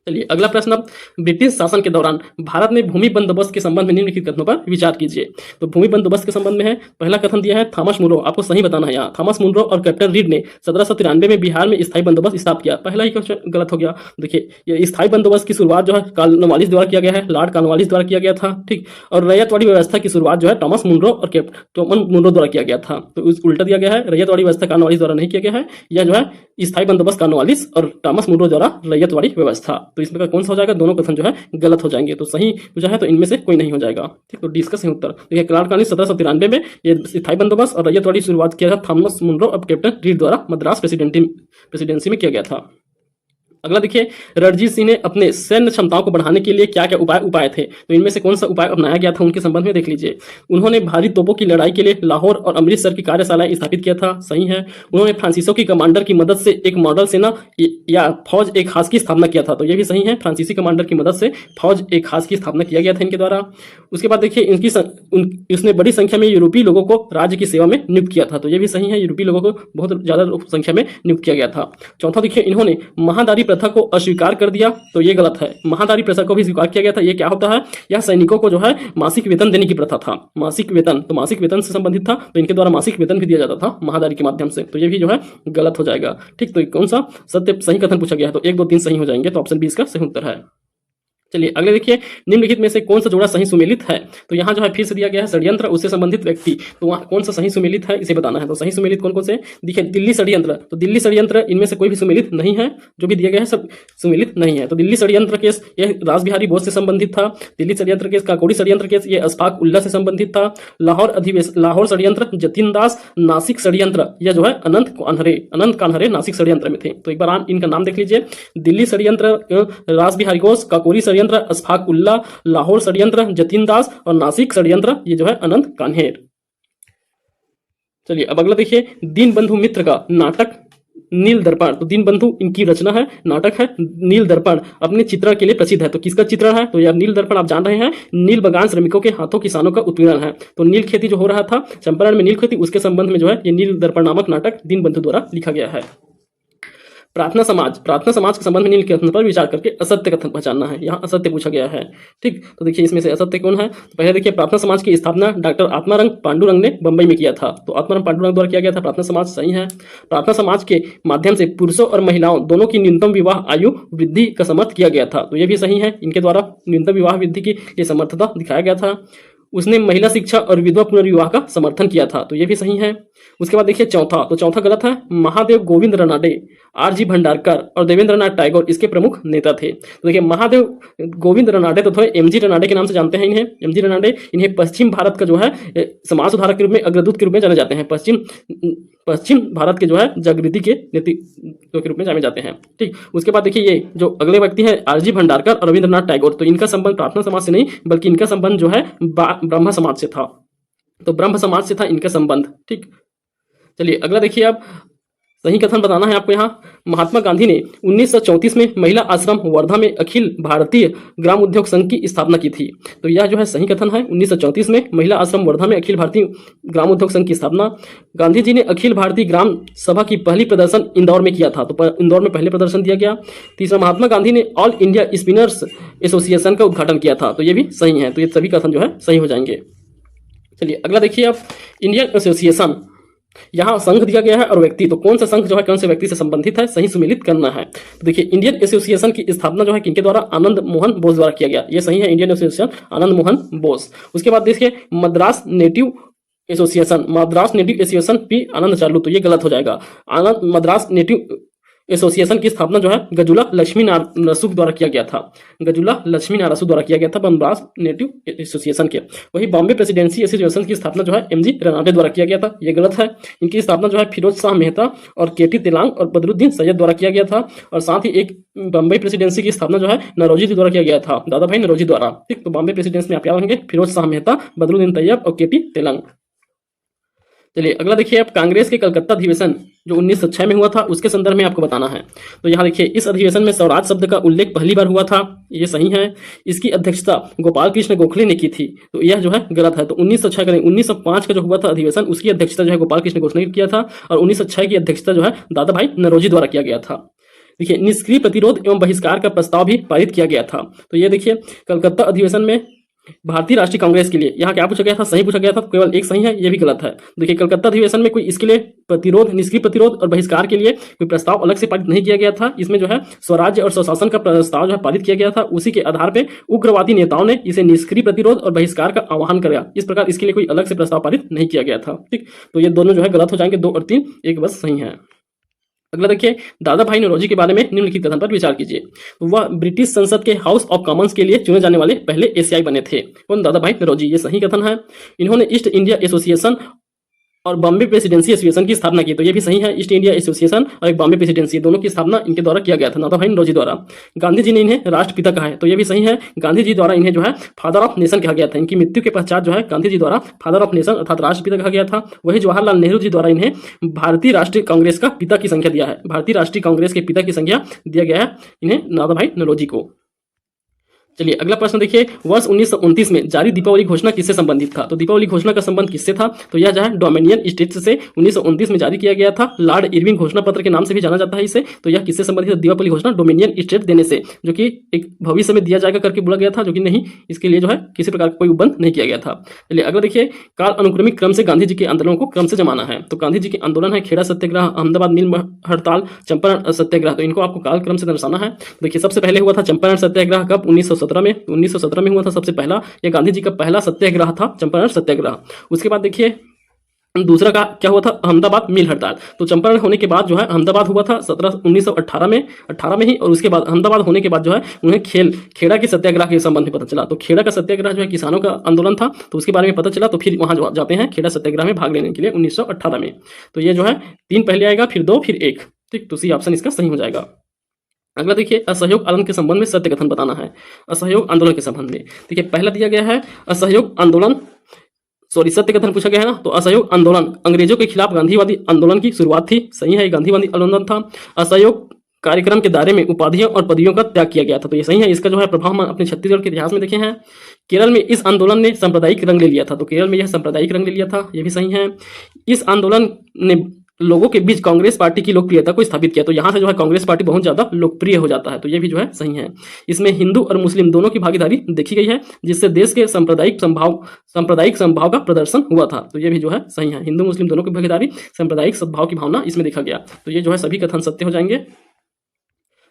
चलिए अगला प्रश्न। अब ब्रिटिश शासन के दौरान भारत में भूमि बंदोबस्त के संबंध में निम्नलिखित कथनों पर विचार कीजिए। तो भूमि बंदोबस्त के संबंध में है, पहला कथन दिया है थॉमस मुनरो, आपको सही बताना है यहाँ। थॉमस मुनरो और कैप्टन रीड ने 1793 में बिहार में स्थायी बंदोबस्त स्थापित किया। पहला ही क्वेश्चन गलत हो गया। देखिए ये स्थायी बंदोबस्त की शुरुआत जो है कॉर्नवालिस द्वारा किया गया है, लॉर्ड कॉर्नवालिस द्वारा किया गया था, ठीक। और रैयतवाड़ी व्यवस्था की शुरुआत जो है थॉमस मुनरो और कैप्टन मुनरो द्वारा किया गया था। तो उल्टा दिया गया है, रैयतवाड़ी व्यवस्था कॉर्नवालिस द्वारा नहीं किया गया है, यह जो है स्थायी बंदोबस्त कॉर्नवालिस और थॉमस मुनरो द्वारा रैयतवाड़ी व्यवस्था। तो इसमें का कौन सा हो जाएगा? दोनों कथन जो है गलत हो जाएंगे। तो सही जो है तो इनमें से कोई नहीं हो जाएगा, ठीक। तो डी इसका सही उत्तर। देखिए लॉर्ड कॉर्नवालिस 1793 में ये स्थायी बंदोबस्त और रैयतवाड़ी शुरुआत किया था थॉमस मुनरो और कैप्टन रीड द्वारा मद्रास प्रेसिडेंसी में किया गया था। अगला देखिए, रणजीत सिंह ने अपने सैन्य क्षमताओं को बढ़ाने के लिए क्या क्या उपाय थे? तो इनमें से कौन सा उपाय अपनाया गया था उनके संबंध में देख लीजिए। उन्होंने भारी तोपों की लड़ाई के लिए लाहौर और अमृतसर की कार्यशालाएं स्थापित किया था, सही है। उन्होंने फ्रांसीसियों की कमांडर की मदद से एक मॉडल सेना या फौज एक खास की स्थापना किया था, तो यह भी सही है। फ्रांसीसी कमांडर की मदद से फौज एक खास की स्थापना किया गया था इनके द्वारा। उसके बाद देखिए उसने बड़ी संख्या में यूरोपीय लोगों को राज्य की सेवा में नियुक्त किया था, तो यह भी सही है। यूरोपीय लोगों को बहुत ज्यादा संख्या में नियुक्त किया गया था। चौथा देखिए, इन्होंने महादारी प्रथा को अस्वीकार कर दिया, तो ये गलत है। महादारी प्रथा को भी स्वीकार किया गया था। ये क्या होता है? यह सैनिकों को जो है मासिक वेतन देने की प्रथा था। मासिक वेतन, तो मासिक वेतन से संबंधित था, तो इनके द्वारा मासिक वेतन भी दिया जाता था महादारी के माध्यम से, तो ये भी जो है गलत हो जाएगा, ठीक। तो कौन सा सत्य सही कथन पूछा गया है? तो 1 2 3 सही हो जाएंगे, तो ऑप्शन बी इसका सही उत्तर है। चलिए अगले देखिए, निम्नलिखित में से कौन सा जोड़ा सही सुमेलित है? तो यहाँ जो है फिर से दिया गया है षड्यंत्र उससे संबंधित व्यक्ति, तो वहाँ कौन सा सही सुमेलित है इसे बताना है। तो सही सुमेलित कौन कौन से? देखिए दिल्ली षड्यंत्र, तो दिल्ली षड्यंत्र इनमें से कोई भी सुमेलित नहीं है, जो भी दिया गया है सब सुमेलित नहीं है। तो दिल्ली षड्यंत्र केस ये रासबिहारी बोस से संबंधित था। दिल्ली षड्यंत्र केस, काकोरी षड्यंत्र केस ये अशफाक उल्ला से संबंधित था। लाहौर षड्यंत्र जतिन दास। नासिक षड्यंत्र यह जो है अनंत कान्हरे नासिक षड्यंत्र में थे। तो एक बार इनका नाम देख लीजिए, दिल्ली षड्यंत्र रासबिहारी घोष, काकोरी षड्यंत्र अशफाक उल्ला, लाहौर षड्यंत्र जतिन दास और नासिक षड्यंत्र ये जो है अनंत कान्हेर। चलिए अब अगला देखिए, दीनबंधु मित्र का नाटक नील दर्पण, तो दीनबंधु इनकी रचना है, नाटक है नील दर्पण, अपने चित्रण के लिए प्रसिद्ध है। तो किसका चित्रण है? तो यार नील दर्पण आप जान रहे हैं, नील बगान श्रमिकों के हाथों किसानों का उत्पीड़न है। तो नील खेती जो हो रहा था चंपारण में, नील खेती, उसके संबंध में जो है ये नील दर्पण नामक नाटक दीनबंधु द्वारा लिखा गया है। प्रार्थना समाज के संबंध में निम्न कथन पर विचार करके असत्य कथन पहचानना है। यहाँ असत्य पूछा गया है, ठीक। तो देखिए इसमें से असत्य कौन है? तो पहले देखिए, प्रार्थना समाज की स्थापना डॉक्टर आत्मारंग पांडुरंग ने बंबई में किया था, तो आत्मारंग पांडुरंग द्वारा किया गया था प्रार्थना समाज, सही है। प्रार्थना समाज के माध्यम से पुरुषों और महिलाओं दोनों की न्यूनतम विवाह आयु वृद्धि का समर्थन किया गया था, तो यह भी सही है। इनके द्वारा न्यूनतम विवाह वृद्धि की समर्थता दिखाया गया था। उसने महिला शिक्षा और विधवा पुनर्विवाह का समर्थन किया था, तो यह भी सही है। उसके बाद देखिए चौथा, तो चौथा गलत है। महादेव गोविंद रनाडे, आर.जी. भंडारकर और देवेंद्रनाथ टैगोर इसके प्रमुख नेता थे। तो देखिए महादेव गोविंद रनाडे तो थोड़े एम.जी. रनाडे के नाम से जानते हैं इन्हें, एम.जी. रनाडे, इन्हें पश्चिम भारत का जो है समाज सुधारक के रूप में, अग्रदूत के रूप में जाने जाते हैं। पश्चिम भारत के जो है जागृति के नेतृत्व के रूप में जाने जाते हैं, ठीक। उसके बाद देखिए ये जो अगले व्यक्ति हैं आर.जी. भंडारकर और रविंद्रनाथ टैगोर, तो इनका संबंध प्रार्थना समाज से नहीं बल्कि इनका संबंध जो है ब्रह्म समाज से था, तो ब्रह्म समाज से था इनका संबंध, ठीक। चलिए अगला देखिए, आप सही कथन बताना है आपको। यहाँ महात्मा गांधी ने 1934 में महिला आश्रम वर्धा में अखिल भारतीय ग्राम उद्योग संघ की स्थापना की थी, तो यह जो है सही कथन है। 1934 में महिला आश्रम वर्धा में अखिल भारतीय ग्राम उद्योग संघ की स्थापना। गांधी जी ने अखिल भारतीय ग्राम सभा की पहली प्रदर्शन इंदौर में किया था, तो इंदौर में पहले प्रदर्शन दिया गया। तीसरा, महात्मा गांधी ने ऑल इंडिया स्पिनर्स एसोसिएशन का उद्घाटन किया था, तो ये भी सही है। तो ये सभी कथन जो है सही हो जाएंगे। चलिए अगला देखिए, आप इंडियन एसोसिएशन, यहाँ संघ दिया गया है और व्यक्ति, तो कौन सा संघ जो है कौन से व्यक्ति से संबंधित है, सही सुमेलित करना है। तो देखिए इंडियन एसोसिएशन की स्थापना जो है किनके द्वारा? आनंद मोहन बोस द्वारा किया गया, ये सही है। Indian association Anand Mohan Bose. उसके बाद देखिए मद्रास नेटिव एसोसिएशन पी आनंद चालू, तो ये गलत हो जाएगा। मद्रास नेटिव एसोसिएशन की स्थापना जो है गजुला लक्ष्मी नारासु द्वारा किया गया था, गजुला लक्ष्मी नारासु द्वारा किया गया था मद्रास नेटिव एसोसिएशन के। वही बॉम्बे प्रेसिडेंसी एसोसिएशन की स्थापना जो है एम.जी. रनाडे द्वारा किया गया था, ये गलत है। इनकी स्थापना जो है फिरोज शाह मेहता और के.टी. तेलांग और बदरुद्दीन सैयद द्वारा किया गया था, और साथ ही एक बॉम्बे प्रेसिडेंसी की स्थापना जो है नौरोजी द्वारा किया गया था, दादा भाई नौरोजी द्वारा, ठीक। तो बॉम्बे प्रेसिडेंसी में आप याद रखेंगे फिरोज शाह मेहता, बदरुद्दीन तैयब और के.टी. तेलांग। चलिए अगला देखिए, आप कांग्रेस के कलकत्ता अधिवेशन जो 1906 में हुआ था उसके संदर्भ में आपको बताना है। तो यहाँ देखिए, इस अधिवेशन में स्वराज शब्द का उल्लेख पहली बार हुआ था, ये सही है। इसकी अध्यक्षता गोपाल कृष्ण गोखले ने की थी, तो यह जो है गलत है। तो 1906 करें, 1905 का जो हुआ था अधिवेशन उसकी अध्यक्षता जो है गोपाल कृष्ण गोखले ने किया था, और 1906 की अध्यक्षता जो है दादा भाई नौरोजी द्वारा किया गया था। देखिए निष्क्रिय प्रतिरोध एवं बहिष्कार का प्रस्ताव भी पारित किया गया था। तो ये देखिए कलकत्ता अधिवेशन में भारतीय राष्ट्रीय कांग्रेस के लिए यहाँ क्या पूछा गया था, सही पूछा गया था, केवल एक सही है, ये भी गलत है। देखिए कलकत्ता अधिवेशन में कोई इसके लिए प्रतिरोध, निष्क्रिय प्रतिरोध और बहिष्कार के लिए कोई प्रस्ताव अलग से पारित नहीं किया गया था। इसमें जो है स्वराज्य और स्वशासन का प्रस्ताव जो है पारित किया गया था। उसी के आधार पर उग्रवादी नेताओं ने इसे निष्क्रिय प्रतिरोध और बहिष्कार का आह्वान किया। इस प्रकार इसके लिए कोई अलग से प्रस्ताव पारित नहीं किया गया था। ठीक, तो ये दोनों जो है गलत हो जाएंगे, 2 और 3, एक बस सही है। अगला देखिए दादा भाई नौरोजी के बारे में निम्नलिखित कथन पर विचार कीजिए। वह ब्रिटिश संसद के हाउस ऑफ कॉमन्स के लिए चुने जाने वाले पहले एशियाई बने थे। कौन? दादा भाई नौरोजी, ये सही कथन है। इन्होंने ईस्ट इंडिया एसोसिएशन और बॉम्बे प्रेसिडेंसी एसोसिएशन की स्थापना की। तो ये भी सही है, ईस्ट इंडिया एसोसिएशन और एक बॉम्बे प्रेसिडेंसी, दोनों की स्थापना इनके द्वारा किया गया था, दादा भाई नौरोजी द्वारा। गांधी जी ने इन्हें राष्ट्रपिता कहा है। तो ये भी सही है, गांधी जी द्वारा इन्हें जो है फादर ऑफ नेशन कहा गया था। इनकी मृत्यु के पश्चात जो है गांधी जी द्वारा फादर ऑफ नेशन अर्थात राष्ट्रपिता कहा गया था। वही जवाहरलाल नेहरू जी द्वारा इन्हें भारतीय राष्ट्रीय कांग्रेस का पिता की संख्या दिया है, भारतीय राष्ट्रीय कांग्रेस के पिता की संख्या दिया गया है इन्हें, दादा भाई नौरोजी को। चलिए अगला प्रश्न देखिए, वर्ष 1929 में जारी दीपावली घोषणा किससे संबंधित था? तो दीपावली घोषणा का संबंध किससे था? तो यह जो है डोमिनियन स्टेट्स से 1929 में जारी किया गया था। लॉर्ड इरविन घोषणा पत्र के नाम से भी जाना जाता है इसे। तो यह किससे संबंधित है? दीपावली घोषणा डोमिनियन स्टेट देने से, जो कि एक भविष्य में दिया जाएगा करके बोला गया था, जो कि नहीं, इसके लिए जो है किसी प्रकार का कोई उपबंध नहीं किया गया था। चलिए अगला देखिए, काल अनुक्रमिक क्रम से गांधी जी के आंदोलनों को क्रम से जमाना है। तो गांधी जी के आंदोलन है खेड़ा सत्याग्रह, अहमदाबाद मिल हड़ताल, चंपारण सत्याग्रह। तो इनको आपको काल क्रम से दर्शाना है। देखिए सबसे पहले हुआ था चंपारण सत्याग्रह कब? 1917 में। 1917 में हुआ था सबसे पहला, यह गांधी जी का पहला सत्याग्रह था, चंपारण सत्याग्रह। उसके बाद देखिए दूसरा का क्या हुआ था? अहमदाबाद मिल हड़ताल। तो चंपारण होने के बाद जो है अहमदाबाद हुआ था 1918 में ही, और उसके बाद अहमदाबाद होने के बाद जो है उन्हें खेड़ा के सत्याग्रह के संबंध में पता चला। तो खेड़ा का सत्याग्रह जो है किसानों का आंदोलन था, तो उसके बारे में पता चला, तो फिर वहां जाते हैं खेड़ा सत्याग्रह में भाग लेने के लिए 1918 में। तो ये जो है 3 पहले आएगा, फिर 2, फिर 1। ठीक, तो सी ऑप्शन इसका सही हो जाएगा। अगला देखिए, असहयोग आंदोलन के संबंध में सत्य कथन बताना है। असहयोग आंदोलन के संबंध में देखिए पहला दिया गया है असहयोग आंदोलन, सत्य कथन पूछा गया है ना। तो असहयोग आंदोलन अंग्रेजों के खिलाफ गांधीवादी आंदोलन की शुरुआत थी, सही है, गांधीवादी आंदोलन था। असहयोग कार्यक्रम के दायरे में उपाधियों और पदवियों का त्याग किया गया था। तो ये सही है, इसका जो है प्रभाव हम अपने छत्तीसगढ़ के इतिहास में देखे हैं। केरल में इस आंदोलन ने सांप्रदायिक रंग ले लिया था। तो केरल में यह सांप्रदायिक रंग ले लिया था, ये भी सही है। इस आंदोलन ने लोगों के बीच कांग्रेस पार्टी की लोकप्रियता को स्थापित किया। तो यहाँ से जो है कांग्रेस पार्टी बहुत ज्यादा लोकप्रिय हो जाता है। तो ये भी जो है सही है। इसमें हिंदू और मुस्लिम दोनों की भागीदारी देखी गई है, जिससे देश के सांप्रदायिक संभाव का प्रदर्शन हुआ था। तो ये भी जो है सही है, हिंदू मुस्लिम दोनों की भागीदारी, सांप्रदायिक सद्भाव की भावना इसमें देखा गया। तो ये जो है सभी कथन सत्य हो जाएंगे।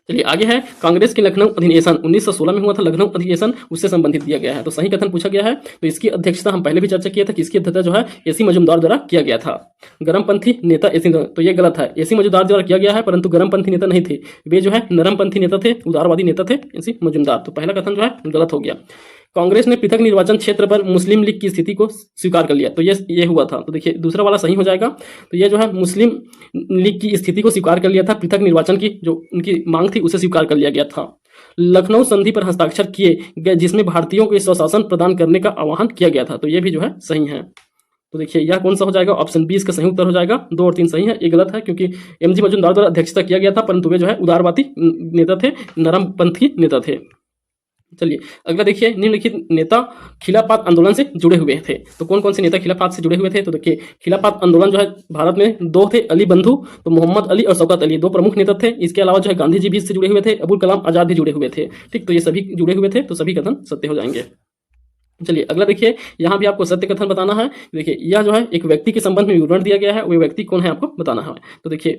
चलिए आगे है, कांग्रेस के लखनऊ अधिवेशन 1916 में हुआ था, लखनऊ अधिवेशन उससे संबंधित दिया गया है। तो सही कथन पूछा गया है। तो इसकी अध्यक्षता हम पहले भी चर्चा किया था कि इसकी अध्यक्षता जो है एसी मजूमदार द्वारा किया गया था। गरमपंथी नेता एसी, तो ये गलत है, एसी मजूमदार द्वारा किया गया है, परंतु गरमपंथी नेता नहीं थे, वे जो है नरमपंथी नेता थे, उदारवादी नेता थे एसी मजूमदार। तो पहला कथन जो है गलत हो गया। कांग्रेस ने पृथक निर्वाचन क्षेत्र पर मुस्लिम लीग की स्थिति को स्वीकार कर लिया। तो ये हुआ था। तो देखिए दूसरा वाला सही हो जाएगा। तो ये जो है मुस्लिम लीग की स्थिति को स्वीकार कर लिया था, पृथक निर्वाचन की जो उनकी मांग थी उसे स्वीकार कर लिया गया था। लखनऊ संधि पर हस्ताक्षर किए गए, जिसमें भारतीयों को स्वशासन प्रदान करने का आह्वान किया गया था। तो ये भी जो है सही है। तो देखिए यह कौन सा हो जाएगा? ऑप्शन 20 का सही उत्तर हो जाएगा। 2 और 3 सही है, ये गलत है, क्योंकि एमजी मजूमदार द्वारा अध्यक्षता किया गया था, परंतु वे जो है उदारवादी नेता थे, नरमपंथी नेता थे। चलिए अगला देखिए, निम्नलिखित नेता खिलाफत आंदोलन से जुड़े हुए थे। तो कौन कौन से नेता खिलाफत से जुड़े हुए थे? तो देखिए खिलाफत आंदोलन जो है भारत में 2 थे, अली बंधु, तो मोहम्मद अली और शौकत अली 2 प्रमुख नेता थे। इसके अलावा जो है गांधी जी भी इससे जुड़े हुए थे, अबुल कलाम आजाद भी जुड़े हुए थे। ठीक, तो ये सभी जुड़े हुए थे, तो सभी कथन सत्य हो जाएंगे। चलिए अगला देखिए, यहाँ भी आपको सत्य कथन बताना है। देखिए यह जो है एक व्यक्ति के संबंध में विवरण दिया गया है, वो व्यक्ति कौन है आपको बताना है। तो देखिए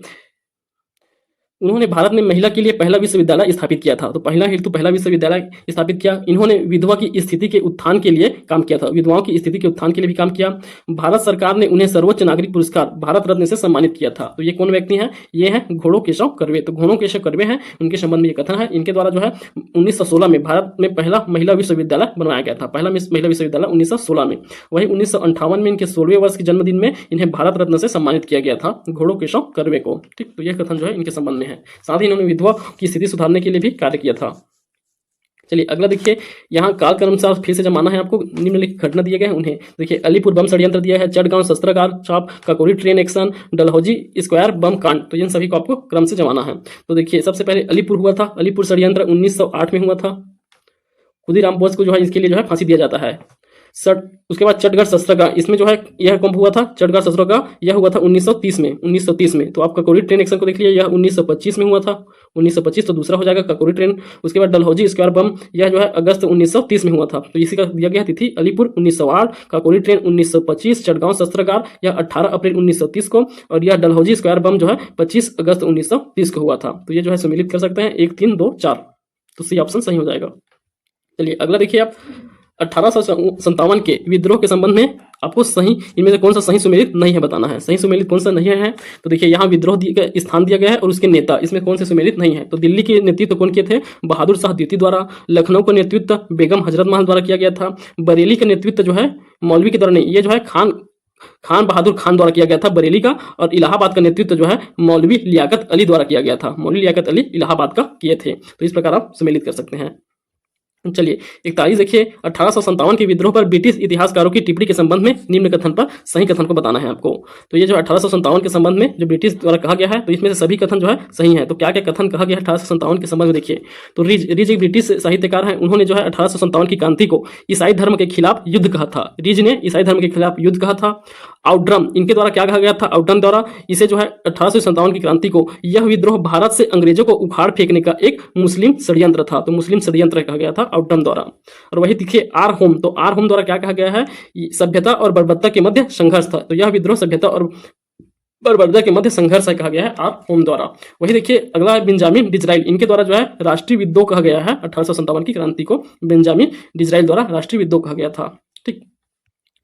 उन्होंने भारत में महिला के लिए पहला विश्वविद्यालय स्थापित किया था। तो पहला विश्वविद्यालय स्थापित किया। इन्होंने विधवा की स्थिति के उत्थान के लिए काम किया था, विधवाओं की स्थिति के उत्थान के लिए भी काम किया। भारत सरकार ने उन्हें सर्वोच्च नागरिक पुरस्कार भारत रत्न से सम्मानित किया था। तो ये कौन व्यक्ति हैं? ये हैं घोड़ो केशव कर्वे। तो घोड़ो केशव कर्वे हैं, उनके संबंध में ये कथन है। इनके द्वारा जो है 1916 में भारत में पहला महिला विश्वविद्यालय बनवाया गया था, पहला महिला विश्वविद्यालय 1916 में। वही 1958 में इनके 16वें वर्ष के जन्मदिन में इन्हें भारत रत्न से सम्मानित किया गया था, घोड़ो केशव कर्वे को। ठीक, तो यह कथन जो है इनके संबंध में है। साथ ही इन्होंने विधवा की स्थिति सुधारने के लिए भी कार्य किया था। चलिए अगला देखिए, यहाँ काल क्रम से फिर से जमाना है आपको। निम्नलिखित घटना दिए गए हैं उन्हें। देखिए अलीपुर बम षड्यंत्र दिया है, चटगांव शस्त्रागार छाप, Kakori train action, Dalhousie square bomb कांड। तो इन सभी को आपको क्रम से जमाना है। तो देखिए सबसे पहले अलीपुर हुआ था, अलीपुर षड्यंत्र 1908 में हुआ था। खुदीराम बोस को जो है इसके लिए जो है फांसी दिया जाता है। उसके बाद चटगढ़ सत्याग्रह, इसमें जो है यह कब हुआ था, चटगढ़ सत्याग्रह यह हुआ था 1930 में, 1930 में। तो आप काकोरी ट्रेन एक्शन को देख लिया, यह 1925 में हुआ था, 1925 तो दूसरा हो जाएगा काकोरी ट्रेन। उसके बाद डलहौजी स्क्वायर बम, यह जो है अगस्त 1930 में हुआ था, तो इसी का दिया गया तिथि अलीपुर 1908, काकोरी ट्रेन 1925, चटगांव शस्त्रागार यह 18 अप्रैल 1930 को, और यह डलहौजी स्क्वायर बम जो है 25 अगस्त 1930 को हुआ था। तो ये जो है सम्मिलित कर सकते हैं 1, 3, 2, 4, तो सी ऑप्शन सही हो जाएगा। चलिए अगला देखिए आप, 1857 के विद्रोह के संबंध में आपको सही इनमें से कौन सा सही सुमेलित नहीं है बताना है। सही सुमेलित कौन सा नहीं है, तो देखिए यहाँ विद्रोह स्थान दिया गया है और उसके नेता, इसमें कौन से सुमेलित नहीं है। तो दिल्ली के नेतृत्व कौन किए थे, बहादुर शाह द्वितीय द्वारा। लखनऊ का नेतृत्व बेगम हजरत महल द्वारा किया गया था। बरेली का नेतृत्व जो है मौलवी के द्वारा नहीं, ये जो है खान बहादुर खान द्वारा किया गया था बरेली का। और इलाहाबाद का नेतृत्व जो है मौलवी लियाकत अली द्वारा किया गया था, मौलवी लियाकत अली इलाहाबाद का किए थे। तो इस प्रकार आप सम्मिलित कर सकते हैं। चलिए 41 देखिए, 1857 के विद्रोह पर ब्रिटिश इतिहासकारों की टिप्पणी के संबंध में निम्न कथन पर सही कथन को बताना है आपको। तो ये जो 1857 के संबंध में जो ब्रिटिश द्वारा कहा गया है, तो इसमें से सभी कथन जो है सही है। तो क्या क्या कथन कहा गया है 1857 के संबंध में देखिए। तो रिज एक ब्रिटिश साहित्यकार हैं, उन्होंने जो है 1857 की क्रांति को ईसाई धर्म के खिलाफ युद्ध कहा था। रिज ने ईसाई धर्म के खिलाफ युद्ध कहा था। आउटड्रम, इनके द्वारा क्या कहा गया था, आउटड्रम द्वारा इसे जो है 1857 की क्रांति को, यह विद्रोह भारत से अंग्रेजों को उखाड़ फेंकने का एक मुस्लिम षड्यंत्र था। तो मुस्लिम षड्यंत्र कहा गया था आउटड्रम द्वारा। और वही देखिए आर होम, तो आर होम द्वारा क्या कहा गया है, सभ्यता और बर्बरता के मध्य संघर्ष था। तो यह विद्रोह सभ्यता और बर्बरता के मध्य संघर्ष है कहा गया है आर होम द्वारा। वही देखिए अगला है बेंजामिन डिज़राइल, इनके द्वारा जो है राष्ट्रीय विद्रोह कहा गया है। 1857 की क्रांति को बेंजामिन डिज़राइल द्वारा राष्ट्रीय विद्रोह कहा गया था। ठीक,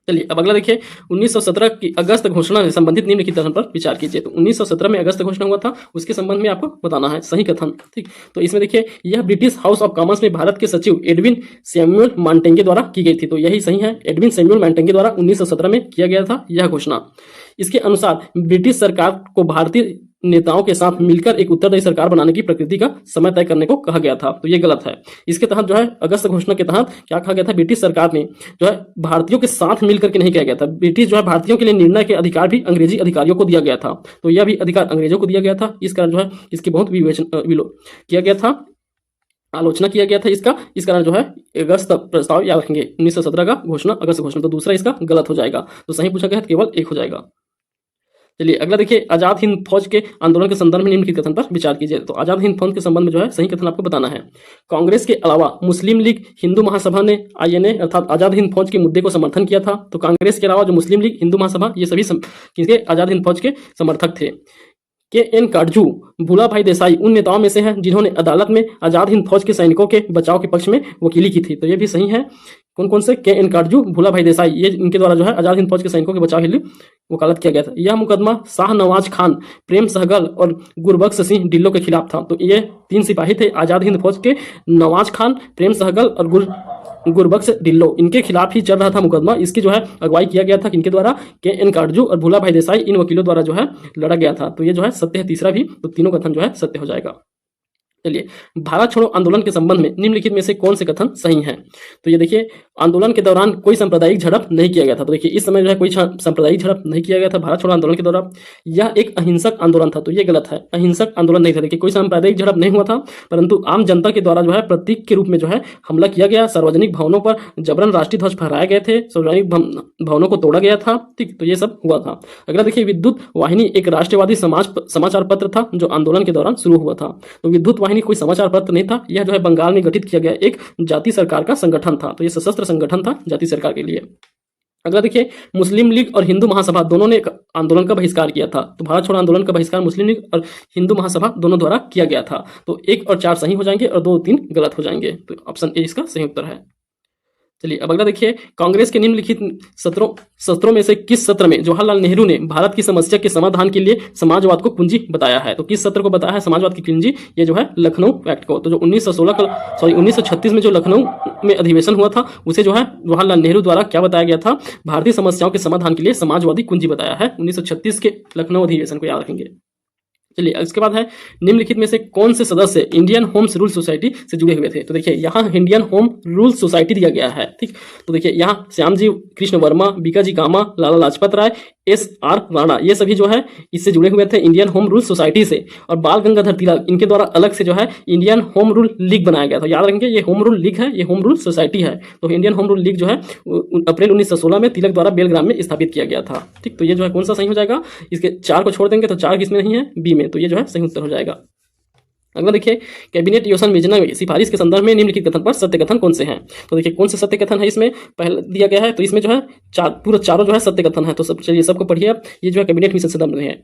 चलिए अब अगला देखिए 1917 की अगस्त घोषणा से संबंधित निम्नलिखित कथन पर विचार कीजिए। तो 1917 में अगस्त घोषणा हुआ था, उसके संबंध में आपको बताना है सही कथन। ठीक, तो इसमें देखिए यह ब्रिटिश हाउस ऑफ कॉमन्स में भारत के सचिव एडविन सैमुअल मांटेंगे द्वारा की गई थी। तो यही सही है, एडविन सैमुअल मांटेंगे द्वारा 1917 में किया गया था यह घोषणा। इसके अनुसार ब्रिटिश सरकार को भारतीय नेताओं के साथ मिलकर एक उत्तरदायी सरकार बनाने की प्रकृति का समय तय करने को कहा गया था। तो ये गलत है। इसके तहत जो है अगस्त घोषणा के तहत क्या कहा गया था, ब्रिटिश सरकार ने जो है भारतीयों के साथ मिलकर के नहीं किया गया था। ब्रिटिश जो है भारतीयों के लिए निर्णय के अधिकार भी अंग्रेजी अधिकारियों को दिया गया था। तो यह भी अधिकार अंग्रेजों को दिया गया था। इस कारण जो है इसकी बहुत किया गया था, आलोचना किया गया था इसका। इस कारण जो है अगस्त प्रस्ताव याद रखेंगे 1917 का घोषणा, अगस्त घोषणा। तो दूसरा इसका गलत हो जाएगा। तो सही पूछा गया है केवल एक हो जाएगा। चलिए अगला देखिए, आजाद हिंद फौज के आंदोलन के संदर्भ में निम्नलिखित कथन पर विचार कीजिए। तो आजाद हिंद फौज के संबंध में जो है सही कथन आपको बताना है। कांग्रेस के अलावा मुस्लिम लीग हिंदू महासभा ने आईएनए अर्थात आजाद हिंद फौज के मुद्दे को समर्थन किया था। तो कांग्रेस के अलावा जो मुस्लिम लीग हिंदू महासभा ये सभी किसके, आजाद हिंद फौज के समर्थक थे। के.एन. काटजू, भूला भाई देसाई उन नेताओं में से हैं जिन्होंने अदालत में आजाद हिंद फौज के सैनिकों के बचाव के पक्ष में वकीली की थी। तो ये भी सही है। कौन कौन से, के.एन. काटजू, भूला भाई देसाई, ये इनके द्वारा जो है आजाद हिंद फौज के सैनिकों के बचाव के लिए वकालत किया गया था। यह मुकदमा शाह नवाज खान, प्रेम सहगल और गुरबख्श सिंह ढिल्लो के खिलाफ था। तो ये 3 सिपाही थे आजाद हिंद फौज के, नवाज खान, प्रेम सहगल और गुरबख्श ढिल्लो, इनके खिलाफ ही चल रहा था मुकदमा। इसकी जो है अगुवाई किया गया था किनके द्वारा, के.एन. काटजू और भूला भाई देसाई, इन वकीलों द्वारा जो है लड़ा गया था। तो ये जो है सत्य है तीसरा भी। तो तीनों कथन जो है सत्य हो जाएगा। चलिए भारत छोड़ो आंदोलन के संबंध में निम्नलिखित में से कौन से कथन सही हैं। तो ये देखिए आंदोलन के दौरान कोई सांप्रदायिक झड़प नहीं किया गया था। तो देखिए इस समय जो है कोई सांप्रदायिक झड़प नहीं किया गया था भारत छोड़ो आंदोलन के दौरान। यह एक अहिंसक आंदोलन था। तो ये गलत है, अहिंसक आंदोलन नहीं था। देखिए कोई सांप्रदायिक झड़प नहीं हुआ था, परंतु आम जनता के द्वारा जो है प्रतीक के रूप में जो है हमला किया गया। सार्वजनिक भवनों पर जबरन राष्ट्रीय ध्वज फहराए गए थे, सार्वजनिक भवनों को तोड़ा गया था। ठीक, तो ये सब हुआ था। अगला देखिए विद्युत वाहिनी एक राष्ट्रवादी समाचार पत्र था जो आंदोलन के दौरान शुरू हुआ था। तो विद्युत वाहिनी कोई समाचार पत्र नहीं था, यह जो है बंगाल में गठित किया गया एक जाति सरकार का संगठन था। तो यह सशस्त्र संगठन था जाति सरकार के लिए। अगला देखिए मुस्लिम लीग और हिंदू महासभा दोनों ने आंदोलन का बहिष्कार किया था। तो भारत छोड़ो आंदोलन का बहिष्कार मुस्लिम लीग और हिंदू महासभा दोनों द्वारा किया गया था। तो 1 और 4 सही हो जाएंगे और 2 और 3 गलत हो जाएंगे। तो ऑप्शन ए इसका सही उत्तर है। चलिए अब अगला देखिए, कांग्रेस के निम्नलिखित सत्रों में से किस सत्र में जवाहरलाल नेहरू ने भारत की समस्या के समाधान के लिए समाजवाद को कुंजी बताया है। तो किस सत्र को बताया है समाजवाद की कुंजी, ये जो है लखनऊ एक्ट को। तो जो 1936 में जो लखनऊ में अधिवेशन हुआ था उसे जो है जवाहरलाल नेहरू द्वारा क्या बताया गया था, भारतीय समस्याओं के समाधान के लिए समाजवादी कुंजी बताया है। 1936 के लखनऊ अधिवेशन को याद रखेंगे। चलिए इसके बाद है निम्नलिखित में से कौन से सदस्य इंडियन होम्स रूल सोसाइटी से जुड़े हुए थे। तो देखिए यहाँ इंडियन होम रूल सोसाइटी दिया गया है। ठीक, तो देखिए यहाँ श्यामजी कृष्ण वर्मा, बीकाजी कामा, लाला लाजपत राय, S.R. राणा, ये सभी जो है इससे जुड़े हुए थे इंडियन होम रूल सोसाइटी से। और बाल गंगाधर तिलक, इनके द्वारा अलग से जो है इंडियन होम रूल लीग बनाया गया था। याद रखेंगे ये होम रूल लीग है, ये होम रूल सोसाइटी है। तो इंडियन होम रूल लीग जो है अप्रैल 1916 में तिलक द्वारा बेलग्राम में स्थापित किया गया था। ठीक, तो ये जो है कौन सा सही हो जाएगा, इसके 4 को छोड़ देंगे तो 4 किसमें नहीं है, बी में, तो ये जो है सही उत्तर हो जाएगा। अगला देखिए, कैबिनेट योजना में सिफारिश के संदर्भ में निम्नलिखित कथन पर सत्य कथन कौन से हैं। तो देखिए कौन से सत्य कथन है इसमें पहले दिया गया है, तो इसमें जो है पूरा चारों जो है सत्य कथन है। तो सब चलिए सबको पढ़िए आप। ये जो है कैबिनेट मिशन से संबंध है।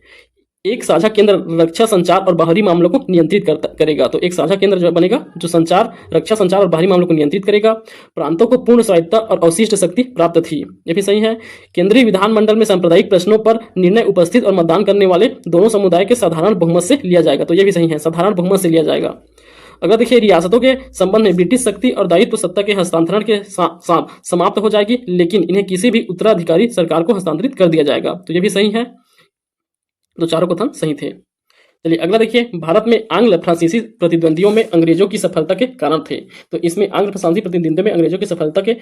एक साझा केंद्र रक्षा, संचार और बाहरी मामलों को नियंत्रित करेगा। तो एक साझा केंद्र जो है बनेगा जो संचार, रक्षा, संचार और बाहरी मामलों को नियंत्रित करेगा। प्रांतों को पूर्ण स्वायत्तता और अवशिष्ट शक्ति प्राप्त थी, ये भी सही है। केंद्रीय विधानमंडल में सांप्रदायिक प्रश्नों पर निर्णय उपस्थित और मतदान करने वाले दोनों समुदाय के साधारण बहुमत से लिया जाएगा। तो ये भी सही है, साधारण बहुमत से लिया जाएगा। अगला देखिए, रियासतों के संबंध में ब्रिटिश शक्ति और दायित्व सत्ता के हस्तांतरण के साथ समाप्त हो जाएगी, लेकिन इन्हें किसी भी उत्तराधिकारी सरकार को हस्तांतरित कर दिया जाएगा। तो ये भी सही है, तो चारों कथन सही थे। चलिए अगला देखिए, भारत में आंग्ल फ्रांसीसी प्रतिद्वंदियों में अंग्रेजों की सफलता के कारण थे। तो इसमें आंग्ल फ्रांसीसी प्रतिद्वंदियों में अंग्रेजों की सफलता के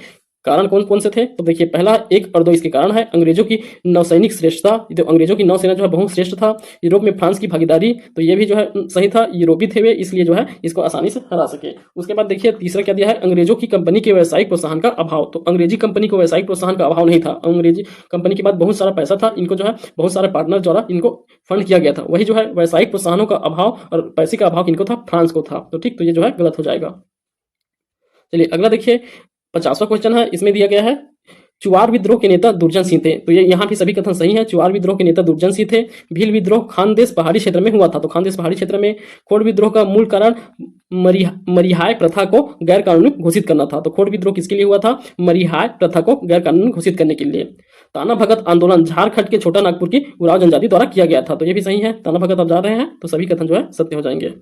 कारण कौन कौन से थे। तो देखिए पहला 1 और 2 इसके कारण है। अंग्रेजों की नौसैनिक श्रेष्ठता, तो अंग्रेजों की नौसेना जो है बहुत श्रेष्ठ था। यूरोप में फ्रांस की भागीदारी, तो ये भी जो है सही था, यूरोपी थे वे, इसलिए जो है इसको आसानी से हरा सके। उसके बाद देखिए तीसरा क्या दिया है, अंग्रेजों की कंपनी के व्यावसायिक प्रोत्साहन का अभाव। तो अंग्रेजी कंपनी को व्यावसायिक प्रोत्साहन का अभाव नहीं था। अंग्रेजी कंपनी के बाद बहुत सारा पैसा था, इनको जो है बहुत सारे पार्टनर द्वारा इनको फंड किया गया था। वही जो है व्यावसायिक प्रोत्साहनों का अभाव और पैसे का अभाव किनको था, फ्रांस को था। तो ठीक, तो ये जो है गलत हो जाएगा। चलिए अगला देखिए, 50वां क्वेश्चन है, इसमें दिया गया है चुआर विद्रोह के नेता दुर्जन सिंह थे। तो ये यहाँ भी सभी कथन सही है। चुआर विद्रोह के नेता दुर्जन सिंह थे। भील विद्रोह खानदेश पहाड़ी क्षेत्र में हुआ था। तो खानदेश पहाड़ी क्षेत्र में। खोड़ विद्रोह का मूल कारण मरिहाय प्रथा को गैर कानूनी घोषित करना था। तो खोड़ विद्रोह किसके लिए हुआ था, मरिहाय प्रथा को गैर कानूनी घोषित करने के लिए। ताना भगत आंदोलन झारखंड के छोटा नागपुर की उराव जनजाति द्वारा किया गया था। तो ये भी सही है, ताना भगत आप जा रहे हैं, तो सभी कथन जो है सत्य हो जाएंगे।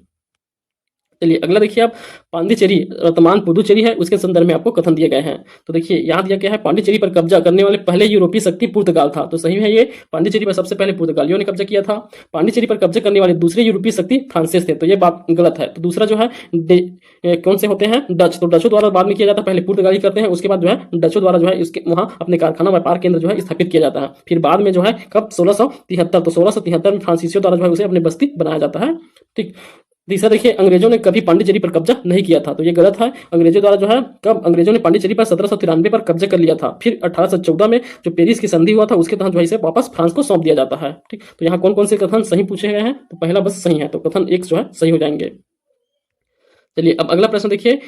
चलिए अगला देखिए, आप पांडिचेरी वर्तमान पुदुचेरी है, उसके संदर्भ में आपको कथन दिए गए हैं। तो देखिए यहाँ दिया गया है, पांडिचेरी पर कब्जा करने वाले पहले यूरोपीय शक्ति पुर्तगाल था। तो सही है, ये पांडिचेरी पर सबसे पहले पुर्तगालियों ने कब्जा किया था। पांडिचेरी पर कब्जा करने वाले दूसरे यूरोपीय शक्ति फ्रांसीस थे। तो ये बात गलत है। तो दूसरा जो है कौन से होते हैं, डच। तो डचों द्वारा बाद में किया जाता है, पहले पुर्तगाली करते हैं, उसके बाद जो है डचों द्वारा जो है इसके वहां अपने कारखाना व्यापार केंद्र जो है स्थापित किया जाता है। फिर बाद में जो है कब 1673, तो 1673 में फ्रांसीसियों द्वारा जो है उसे अपने बस्ती बनाया जाता है। ठीक, तीसरा देखिए, अंग्रेजों ने कभी पांडिचेरी पर कब्जा नहीं किया था। तो ये गलत है। अंग्रेजों द्वारा जो है कब अंग्रेजों ने पांडिचेरी पर 1793 पर कब्जा कर लिया था। फिर 1814 में जो पेरिस की संधि हुआ था उसके तहत जो है इसे वापस फ्रांस को सौंप दिया जाता है। ठीक, तो यहाँ कौन कौन से कथन सही पूछे गए हैं, तो पहला बस सही है, तो कथन 1 जो है सही हो जाएंगे। चलिए अब अगला प्रश्न देखिए,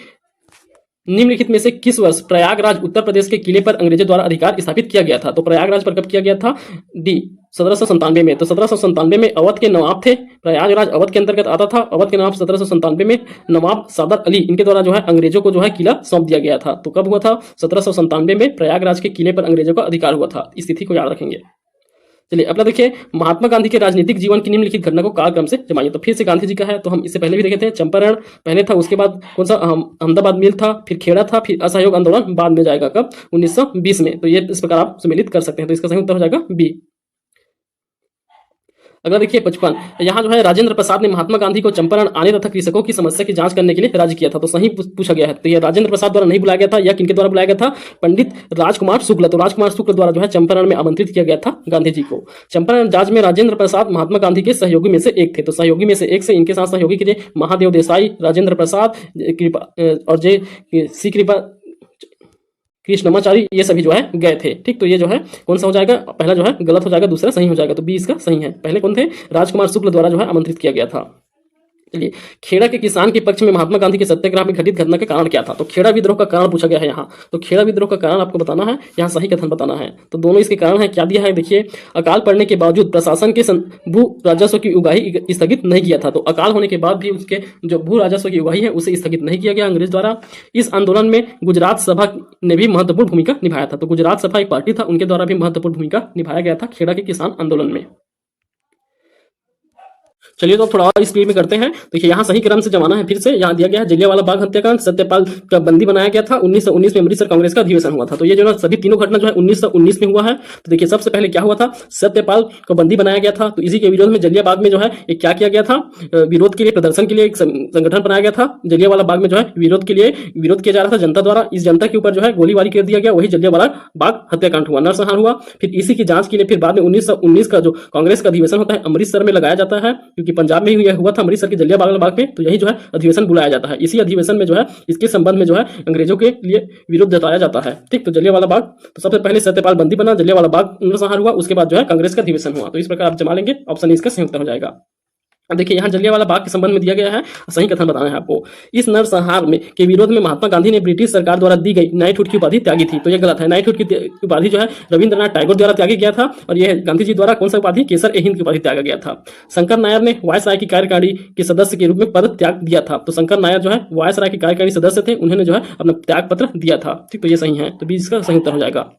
निम्नलिखित में से किस वर्ष प्रयागराज उत्तर प्रदेश के किले पर अंग्रेजों द्वारा अधिकार स्थापित किया गया था। तो प्रयागराज पर कब किया गया था, डी 1797 में। तो 1797 में अवध के नवाब थे, प्रयागराज अवध के अंतर्गत आता था। अवध के नवाब 1797 में नवाब सादर अली, इनके द्वारा जो है अंग्रेजों को जो है किला सौंप दिया गया था। तो कब हुआ था, 1797 में प्रयागराज के किले पर अंग्रेजों का अधिकार हुआ था। इस तिथि को याद रखेंगे। चलिए अगला देखिए, महात्मा गांधी के राजनीतिक जीवन की निम्नलिखित घटना को कालक्रम से जमाइए। तो फिर से गांधी जी का है, तो हम इससे पहले भी देखे थे, चंपारण पहले था, उसके बाद कौन सा अहमदाबाद मिल था, फिर खेड़ा था, फिर असहयोग आंदोलन बाद में जाएगा कब, 1920 में। तो ये इस प्रकार आप सम्मिलित कर सकते हैं। तो इसका सही उत्तर हो जाएगा बी। अगला देखिए 55, यहाँ जो है राजेंद्र प्रसाद ने महात्मा गांधी को चंपारण आने तथा कृषकों की समस्या की जांच करने के लिए राज्य किया था। तो सही पूछा गया है। तो ये राजेंद्र प्रसाद द्वारा नहीं बुलाया गया था, या किनके द्वारा बुलाया गया था, पंडित राजकुमार शुक्ल। तो राजकुमार शुक्ल द्वारा जो है चंपारण में आमंत्रित किया गया था गांधी जी को। चंपारण जांच में राजेंद्र प्रसाद महात्मा गांधी के सहयोगी में से एक थे। तो सहयोगी में से एक से इनके साथ सहयोगी के लिए महादेव देसाई, राजेंद्र प्रसाद कृपा और जय सी कृपा कृष्णमाचारी, ये सभी जो है गए थे। ठीक, तो ये जो है कौन सा हो जाएगा, पहला जो है गलत हो जाएगा, दूसरा सही हो जाएगा। तो बी इसका सही है। पहले कौन थे, राजकुमार शुक्ल द्वारा जो है आमंत्रित किया गया था। चलिए, खेड़ा के किसान के पक्ष में महात्मा गांधी के सत्याग्रह में घटित घटना का कारण क्या था। तो खेड़ा विद्रोह का कारण पूछा गया है यहाँ। तो खेड़ा विद्रोह का कारण आपको बताना है, यहाँ सही कथन बताना है। तो दोनों इसके कारण है, क्या दिया है देखिए, अकाल पड़ने के बावजूद प्रशासन के भू राजस्व की उगाही स्थगित नहीं किया था। तो अकाल होने के बाद भी उसके जो भू राजस्व की उगाही है उसे स्थगित नहीं किया गया अंग्रेज द्वारा। इस आंदोलन में गुजरात सभा ने भी महत्वपूर्ण भूमिका निभाया था। तो गुजरात सभा एक पार्टी था, उनके द्वारा भी महत्वपूर्ण भूमिका निभाया गया था खेड़ा के किसान आंदोलन में। चलिए तो थोड़ा और स्पीड में करते हैं। देखिए यहाँ सही क्रम से जमाना है। फिर से यहाँ दिया गया है जलियांवाला बाग हत्याकांड, सत्यपाल का बंदी बनाया गया था, 1919 में अमृतसर कांग्रेस का अधिवेशन हुआ था। तो ये जो ना सभी तीनों घटना जो है 1919 में हुआ है। तो देखिए सबसे पहले क्या हुआ था, सत्यपाल को बंदी बनाया गया था। तो इसी के विरोध में जलियांवाला बाग में जो है एक क्या किया गया था, विरोध के लिए, प्रदर्शन के लिए एक संगठन बनाया गया था। जलियांवाला बाग में जो है विरोध किया जा रहा था जनता द्वारा। इस जनता के ऊपर जो है गोलीबारी कर दिया गया, वही जलियांवाला बाग हत्याकांड हुआ, नरसंहार हुआ। फिर इसी की जांच के लिए फिर बाद में 1919 का जो कांग्रेस का अधिवेशन होता है अमृतसर में लगाया जाता है, क्योंकि पंजाब में ही हुआ था अमृतसर के जलियांवाला बाग में। तो यही जो है अधिवेशन बुलाया जाता है। इसी अधिवेशन में जो है इसके संबंध में जो है अंग्रेजों के लिए विरोध जताया जाता है। ठीक, तो जलियांवाला बाग, तो सबसे पहले सत्यपाल बंदी बना, जलियांवाला बाग नरसंहार हुआ, उसके बाद जो है कांग्रेस का अधिवेशन हुआ। तो इस प्रकार आप जमा लेंगे, ऑप्शन इसका सही उत्तर हो जाएगा। अब देखिए यहाँ जलियांवाला बाग के संबंध में दिया गया है, सही कथन बताना है आपको। इस नरसंहार में के विरोध में महात्मा गांधी ने ब्रिटिश सरकार द्वारा दी गई नाइटहुड की उपाधि त्यागी थी। तो ये गलत है। नाइटहुड की उपाधि जो है रविंद्रनाथ टैगोर द्वारा त्यागी गया था, और यह गांधी जी द्वारा कौन सा उपाधि, केसर ए हिंद की उपाधि त्यागा गया था। शंकर नायर ने वायसराय की कार्यकारिणी के सदस्य के रूप में पद त्याग दिया था। तो शंकर नायर जो है वायसराय के कार्यकारिणी सदस्य थे, उन्होंने जो है अपना त्याग पत्र दिया था। ठीक, तो ये सही है। तो 20 का सही उत्तर हो जाएगा।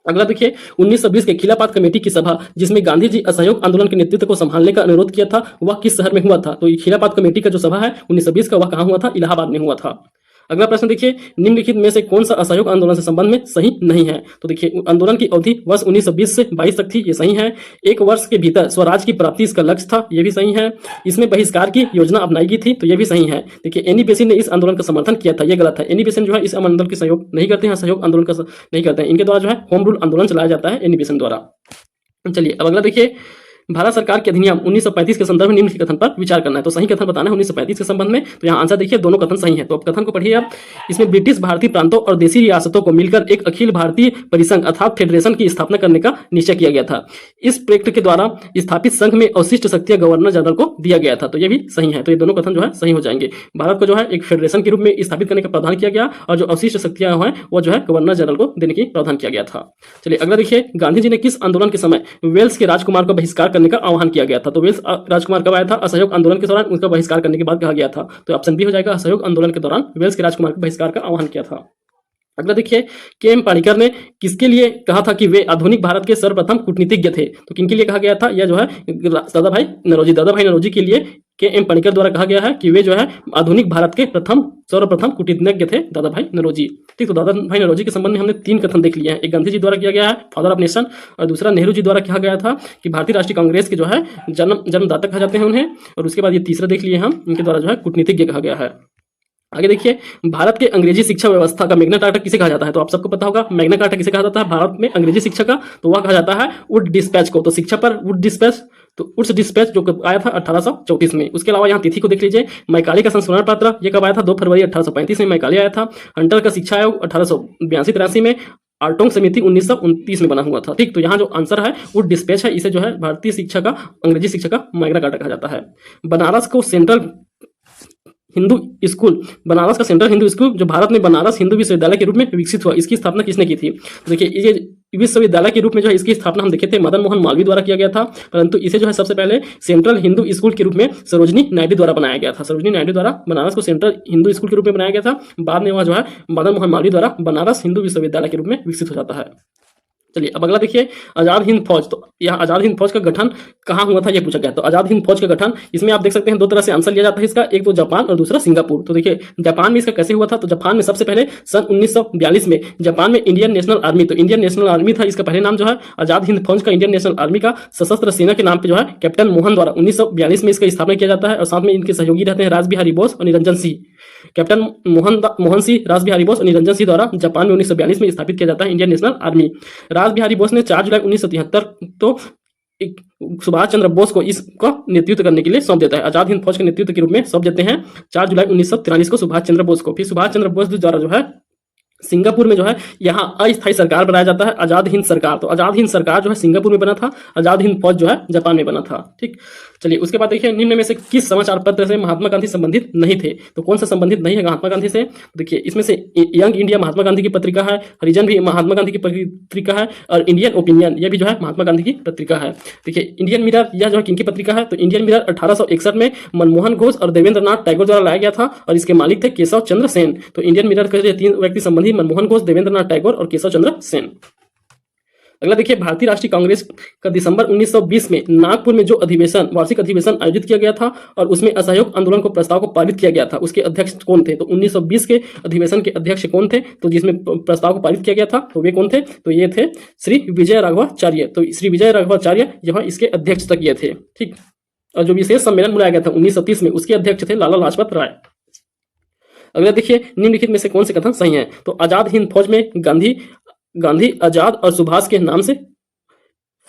अगला देखिए 1920 के खिलाफत कमेटी की सभा, जिसमें गांधी जी असहयोग आंदोलन के नेतृत्व को संभालने का अनुरोध किया था, वह किस शहर में हुआ था। तो ये खिलाफत कमेटी का जो सभा है 1920 का, वह कहां हुआ था, इलाहाबाद में हुआ था। अगला प्रश्न देखिए, निम्नलिखित में से कौन सा असहयोग आंदोलन से संबंध में सही नहीं है। तो देखिए आंदोलन की अवधि वर्ष 1920 से 22 तक थी, ये सही है। एक वर्ष के भीतर स्वराज की प्राप्ति इसका लक्ष्य था, ये भी सही है। इसमें बहिष्कार की योजना अपनाई गई थी, तो ये भी सही है। देखिए एनी बेसिन ने इस आंदोलन का समर्थन किया था, ये गलत है। एनी बेसिन जो है इस आंदोलन के सहयोग नहीं करते हैं, सहयोग आंदोलन का नहीं करते हैं। इनके द्वारा जो है होम रूल आंदोलन चलाया जाता है एनी बेसिन द्वारा। चलिए अब अगला देखिए, भारत सरकार के अधिनियम 1935 के संदर्भ में निम्न कथन पर विचार करना है। तो सही कथन बताना है 1935 के संबंध में। तो यहाँ आंसर देखिए, दोनों कथन सही है। तो अब कथन को पढ़िए आप। इसमें ब्रिटिश भारतीय प्रांतों और देशी रियासतों को मिलकर एक अखिल भारतीय परिसंघ अर्थात फेडरेशन की स्थापना करने का निश्चय किया गया था। इस प्रोजेक्ट के द्वारा स्थापित संघ में अवशिष्ट शक्तियां गवर्नर जनरल को दिया गया था। तो ये भी सही है। तो ये दोनों कथन जो है सही हो जाएंगे। भारत को जो है एक फेडरेशन के रूप में स्थापित करने का प्रावधान किया गया, और जो अवशिष्ट शक्तियां हैं वो जो है गवर्नर जनरल को देने की प्रावधान किया गया था। चलिए अगला देखिए, गांधी जी ने किस आंदोलन के समय वेल्स के राजकुमार को बहिष्कार करने का आह्वान किया गया था। तो वेल्स राजकुमार कब आया था, असहयोग आंदोलन के दौरान, उनका बहिष्कार करने के बाद कहा गया था। तो ऑप्शन बी हो जाएगा, असहयोग आंदोलन के दौरान वेल्स के राजकुमार को बहिष्कार का आह्वान किया था। अगला देखिए, के एम पाणिकर ने किसके लिए कहा था कि वे आधुनिक भारत के सर्वप्रथम कूटनीतिज्ञ थे। तो किनके लिए कहा गया था, यह जो है दादा भाई नौरोजी के लिए के एम पाणिकर द्वारा कहा गया है कि वे जो है आधुनिक भारत के सर्वप्रथम कूटनीतिज्ञ थे, दादा भाई नौरोजी। ठीक, तो दादा भाई नौरोजी के संबंध में हमने 3 कथन देख लिए हैं। एक गांधी जी द्वारा किया गया है, फादर ऑफ नेशन, और दूसरा नेहरू जी द्वारा कहा गया था कि भारतीय राष्ट्रीय कांग्रेस के जो है जन्मदाता कहा जाते हैं उन्हें, और उसके बाद ये तीसरा देख लिए हम, इनके द्वारा जो है कूटनीतिज्ञ कहा गया है। आगे देखिए, भारत के अंग्रेजी शिक्षा व्यवस्था का मैग्ना कार्टा किसे कहा जाता है। तो आप सबको पता होगा मैग्ना कार्टा किसे कहा जाता है भारत में अंग्रेजी शिक्षा का। तो वह कहा जाता है वुड डिस्पैच को। तो शिक्षा पर वुड डिस्पैच, तो उड्स डिस्पैच जो आया था 1834 में। उसके अलावा यहाँ तिथि को देख लीजिए, मैकाले का संस्मरण पत्र ये कब आया था, 2 फरवरी 1835 में मैकाले आया था। हंटर का शिक्षा आयोग 1882-83 में। आर्टोंग समिति 1929 में बना हुआ था। ठीक, तो यहाँ जो आंसर है वो डिस्पैच है, इसे जो है भारतीय शिक्षा का, अंग्रेजी शिक्षा का मैग्ना कार्टा कहा जाता है। बनारस को सेंट्रल हिंदू स्कूल, बनारस का सेंट्रल हिंदू स्कूल जो भारत में बनारस हिंदू विश्वविद्यालय के रूप में विकसित हुआ, इसकी स्थापना किसने की थी। तो देखिए ये विश्वविद्यालय के रूप में जो है इसकी स्थापना हम देखे थे मदन मोहन मालवीय द्वारा किया गया था, परंतु इसे जो है सबसे पहले सेंट्रल हिंदू स्कूल के रूप में सरोजनी नायडू द्वारा बनाया गया था। सरोजनी नायडू द्वारा बनारस को सेंट्रल हिंदू स्कूल के रूप में बनाया गया था। बाद में वह जो है मदन मोहन मालवीय द्वारा बनारस हिंदू विश्वविद्यालय के रूप में विकसित हो जाता है। चलिए अब अगला देखिए, आजाद हिंद फौज। तो यहाँ आजाद हिंद फौज का गठन कहाँ हुआ था ये पूछा गया। तो आजाद हिंद फौज का गठन, इसमें आप देख सकते हैं 2 तरह से आंसर लिया जाता है इसका, एक तो जापान और दूसरा सिंगापुर। तो देखिए जापान में इसका कैसे हुआ था। तो जापान में सबसे पहले सन 1942 में जापान में इंडियन नेशनल आर्मी, तो इंडियन नेशनल आर्मी था इसका पहले नाम जो है, आजाद हिंद फौज का इंडियन नेशनल आर्मी का सशस्त्र सेना के नाम पे जो है कैप्टन मोहन द्वारा 1942 में इसका स्थापना किया जाता है। और साथ में इनके सहयोगी रहते हैं रासबिहारी बोस और निरंजन सिंह। कैप्टन मोहन सिंह, रासबिहारी बोस और निरंजन सिंह द्वारा जापान में 1942 में स्थापित किया जाता है Indian national army. Rash Behari Bose ने 4 जुलाई 1973 तो सुभाष चंद्र बोस को इसका नेतृत्व करने के लिए सौंप देता है। आजाद हिंद फौज के नेतृत्व के रूप में सौंप देते हैं 4 जुलाई 1943 को सुभाष चंद्र बोस को। फिर सुभाष चंद्र बोस द्वारा जो है सिंगापुर में जो है यहाँ अस्थायी सरकार बनाया जाता है, आजाद हिंद सरकार। तो आजाद हिंद सरकार जो है सिंगापुर में बना था, आजाद हिंद फौज जो है जापान में बना था। ठीक, चलिए उसके बाद देखिए, निम्न में से किस समाचार पत्र से महात्मा गांधी संबंधित नहीं थे। तो कौन सा संबंधित नहीं है महात्मा गांधी से। देखिए इसमें से यंग इंडिया महात्मा गांधी की पत्रिका है, हरिजन भी महात्मा गांधी की पत्रिका है, और इंडियन ओपिनियन यह भी जो है महात्मा गांधी की पत्रिका है। देखिए इंडियन मिरर यह जो है किनकी पत्रिका है। तो इंडियन मिरर 1861 में मनमोहन घोष और देवेंद्र नाथ टैगोर द्वारा लाया गया था, और इसके मालिक थे केशव चंद्र सेन। तो इंडियन मिरर के 3 व्यक्ति संबंधी मनमोहन घोष, देवेंद्र नाथ टैगोर और केशव चंद्र सेन। अगला देखिए, भारतीय राष्ट्रीय कांग्रेस का दिसंबर 1920 में नागपुर में जो अधिवेशन, वार्षिक अधिवेशन आयोजित किया गया था और उसमें असहयोग आंदोलन को प्रस्ताव को पारित किया गया था, उसके अध्यक्ष कौन थे? तो 1920 के अधिवेशन के अध्यक्ष कौन थे? तो जिसमें प्रस्ताव को पारित किया गया था, तो वे कौन थे? तो ये थे श्री विजय राघवाचार्य। तो श्री विजय राघवाचार्य जो है इसके अध्यक्ष तक ये थे। ठीक, और जो विशेष सम्मेलन बुलाया गया था 1930 में, उसके अध्यक्ष थे लाला लाजपत राय। अगला देखिए, निम्नलिखित में से कौन से कथन सही हैं? तो आजाद हिंद फौज में गांधी, आजाद और सुभाष के नाम से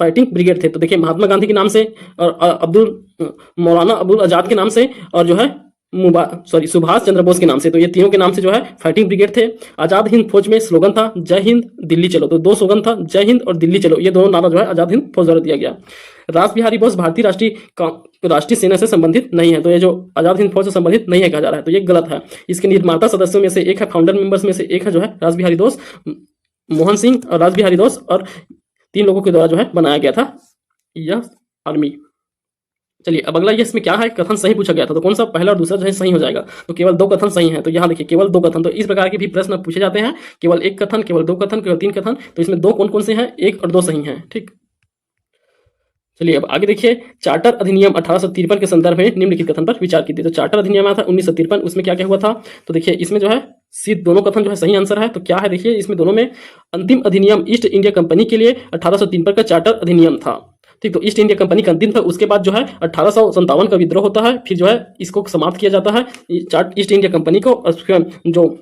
फाइटिंग ब्रिगेड थे। तो देखिए, महात्मा गांधी के नाम से और मौलाना अब्दुल आजाद के नाम से और जो है सुभाष चंद्र बोस के नाम से, तो ये तीनों के नाम से जो है फाइटिंग ब्रिगेड थे। आजाद हिंद फौज में स्लोगन था जय हिंद दिल्ली चलो। तो दो स्लोगन था, जय हिंद और दिल्ली चलो, ये दोनों नारा जो है आजाद हिंद फौज द्वारा दिया गया। रास बिहारी बोस भारतीय राष्ट्रीय सेना से संबंधित नहीं है। तो ये जो आजाद हिंद फौज से संबंधित नहीं है कहा जा रहा है, तो ये गलत है। इसके निर्माता सदस्यों में से एक है, फाउंडर मेंबर्स में से एक है जो है रास बिहारी बोस, मोहन सिंह और रास बिहारी बोस, और 3 लोगों के द्वारा जो है बनाया गया था यह आर्मी। चलिए, अब अगला ये इसमें क्या है, कथन सही पूछा गया था, तो कौन सा पहला और दूसरा जो है सही हो जाएगा? तो केवल 2 कथन सही हैं। तो यहाँ देखिए, केवल 2 कथन। तो इस प्रकार के भी प्रश्न पूछे जाते हैं, केवल 1 कथन, केवल 2 कथन, केवल 3 कथन। तो इसमें 2 कौन कौन से हैं? 1 और 2 सही हैं। ठीक, चलिए अब आगे देखिए, चार्टर अधिनियम 1853 के संदर्भ में निम्नलिखित कथन पर विचार कीजिए। तो चार्टर अधिनियम आया था 1953, उसमें क्या क्या हुआ था? तो देखिए, इसमें जो है सीध दोनों कथन जो है सही आंसर है। तो क्या है देखिए, इसमें दोनों में अंतिम अधिनियम ईस्ट इंडिया कंपनी के लिए 1853 का चार्टर अधिनियम था। ठीक, तो ईस्ट इंडिया कंपनी का अंतिम था, उसके बाद जो है 1857 का विद्रोह होता है, फिर जो है इसको समाप्त किया जाता है ईस्ट इंडिया कंपनी को, और जो